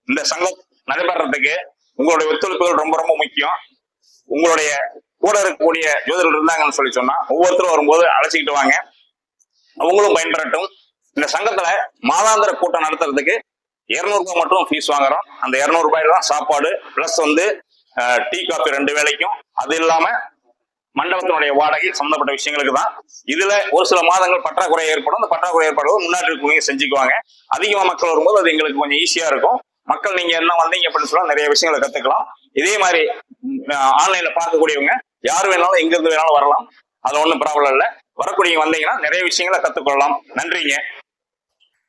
இந்த சங்கம் நடைபெறதுக்கு உங்களுடைய ஒத்துழைப்புகள் ரொம்ப ரொம்ப முக்கியம். உங்களுடைய கூட இருக்கக்கூடிய ஜோதிடர்கள் இருந்தாங்கன்னு சொல்லி சொன்னா ஒவ்வொருத்தரும் வரும்போது அழைச்சிக்கிட்டு வாங்க, அவங்களும் பயன்பெறட்டும். இந்த சங்கத்துல மாதாந்திர கூட்டம் நடத்துறதுக்கு 200 ரூபாய் மட்டும் ஃபீஸ் வாங்குறோம். அந்த 200 ரூபாயில தான் சாப்பாடு பிளஸ் வந்து டீ காஃபி 2 வேளைக்கும், அது இல்லாம மண்டபத்தினுடைய வாடகை சம்பந்தப்பட்ட விஷயங்களுக்கு தான். இதுல ஒரு சில மாதங்கள் பற்றாக்குறை ஏற்படும். அந்த பற்றாக்குறை ஏற்படுவது முன்னாடி இருக்கவங்க செஞ்சுக்குவாங்க. அதிகமா மக்கள் வரும்போது அது எங்களுக்கு கொஞ்சம் ஈஸியா இருக்கும். மக்கள் நீங்க என்ன வந்தீங்க அப்படின்னு சொன்னா நிறைய விஷயங்களை கத்துக்கலாம். இதே மாதிரி ஆன்லைன்ல பார்க்கக்கூடியவங்க யாரு வேணாலும் எங்க இருந்து வேணாலும் வரலாம். அது ஒன்றும் ப்ராப்ளம் இல்லை. வரக்கூடிய வந்தீங்கன்னா நிறைய விஷயங்களை கத்துக்கொள்ளலாம். நன்றிங்க.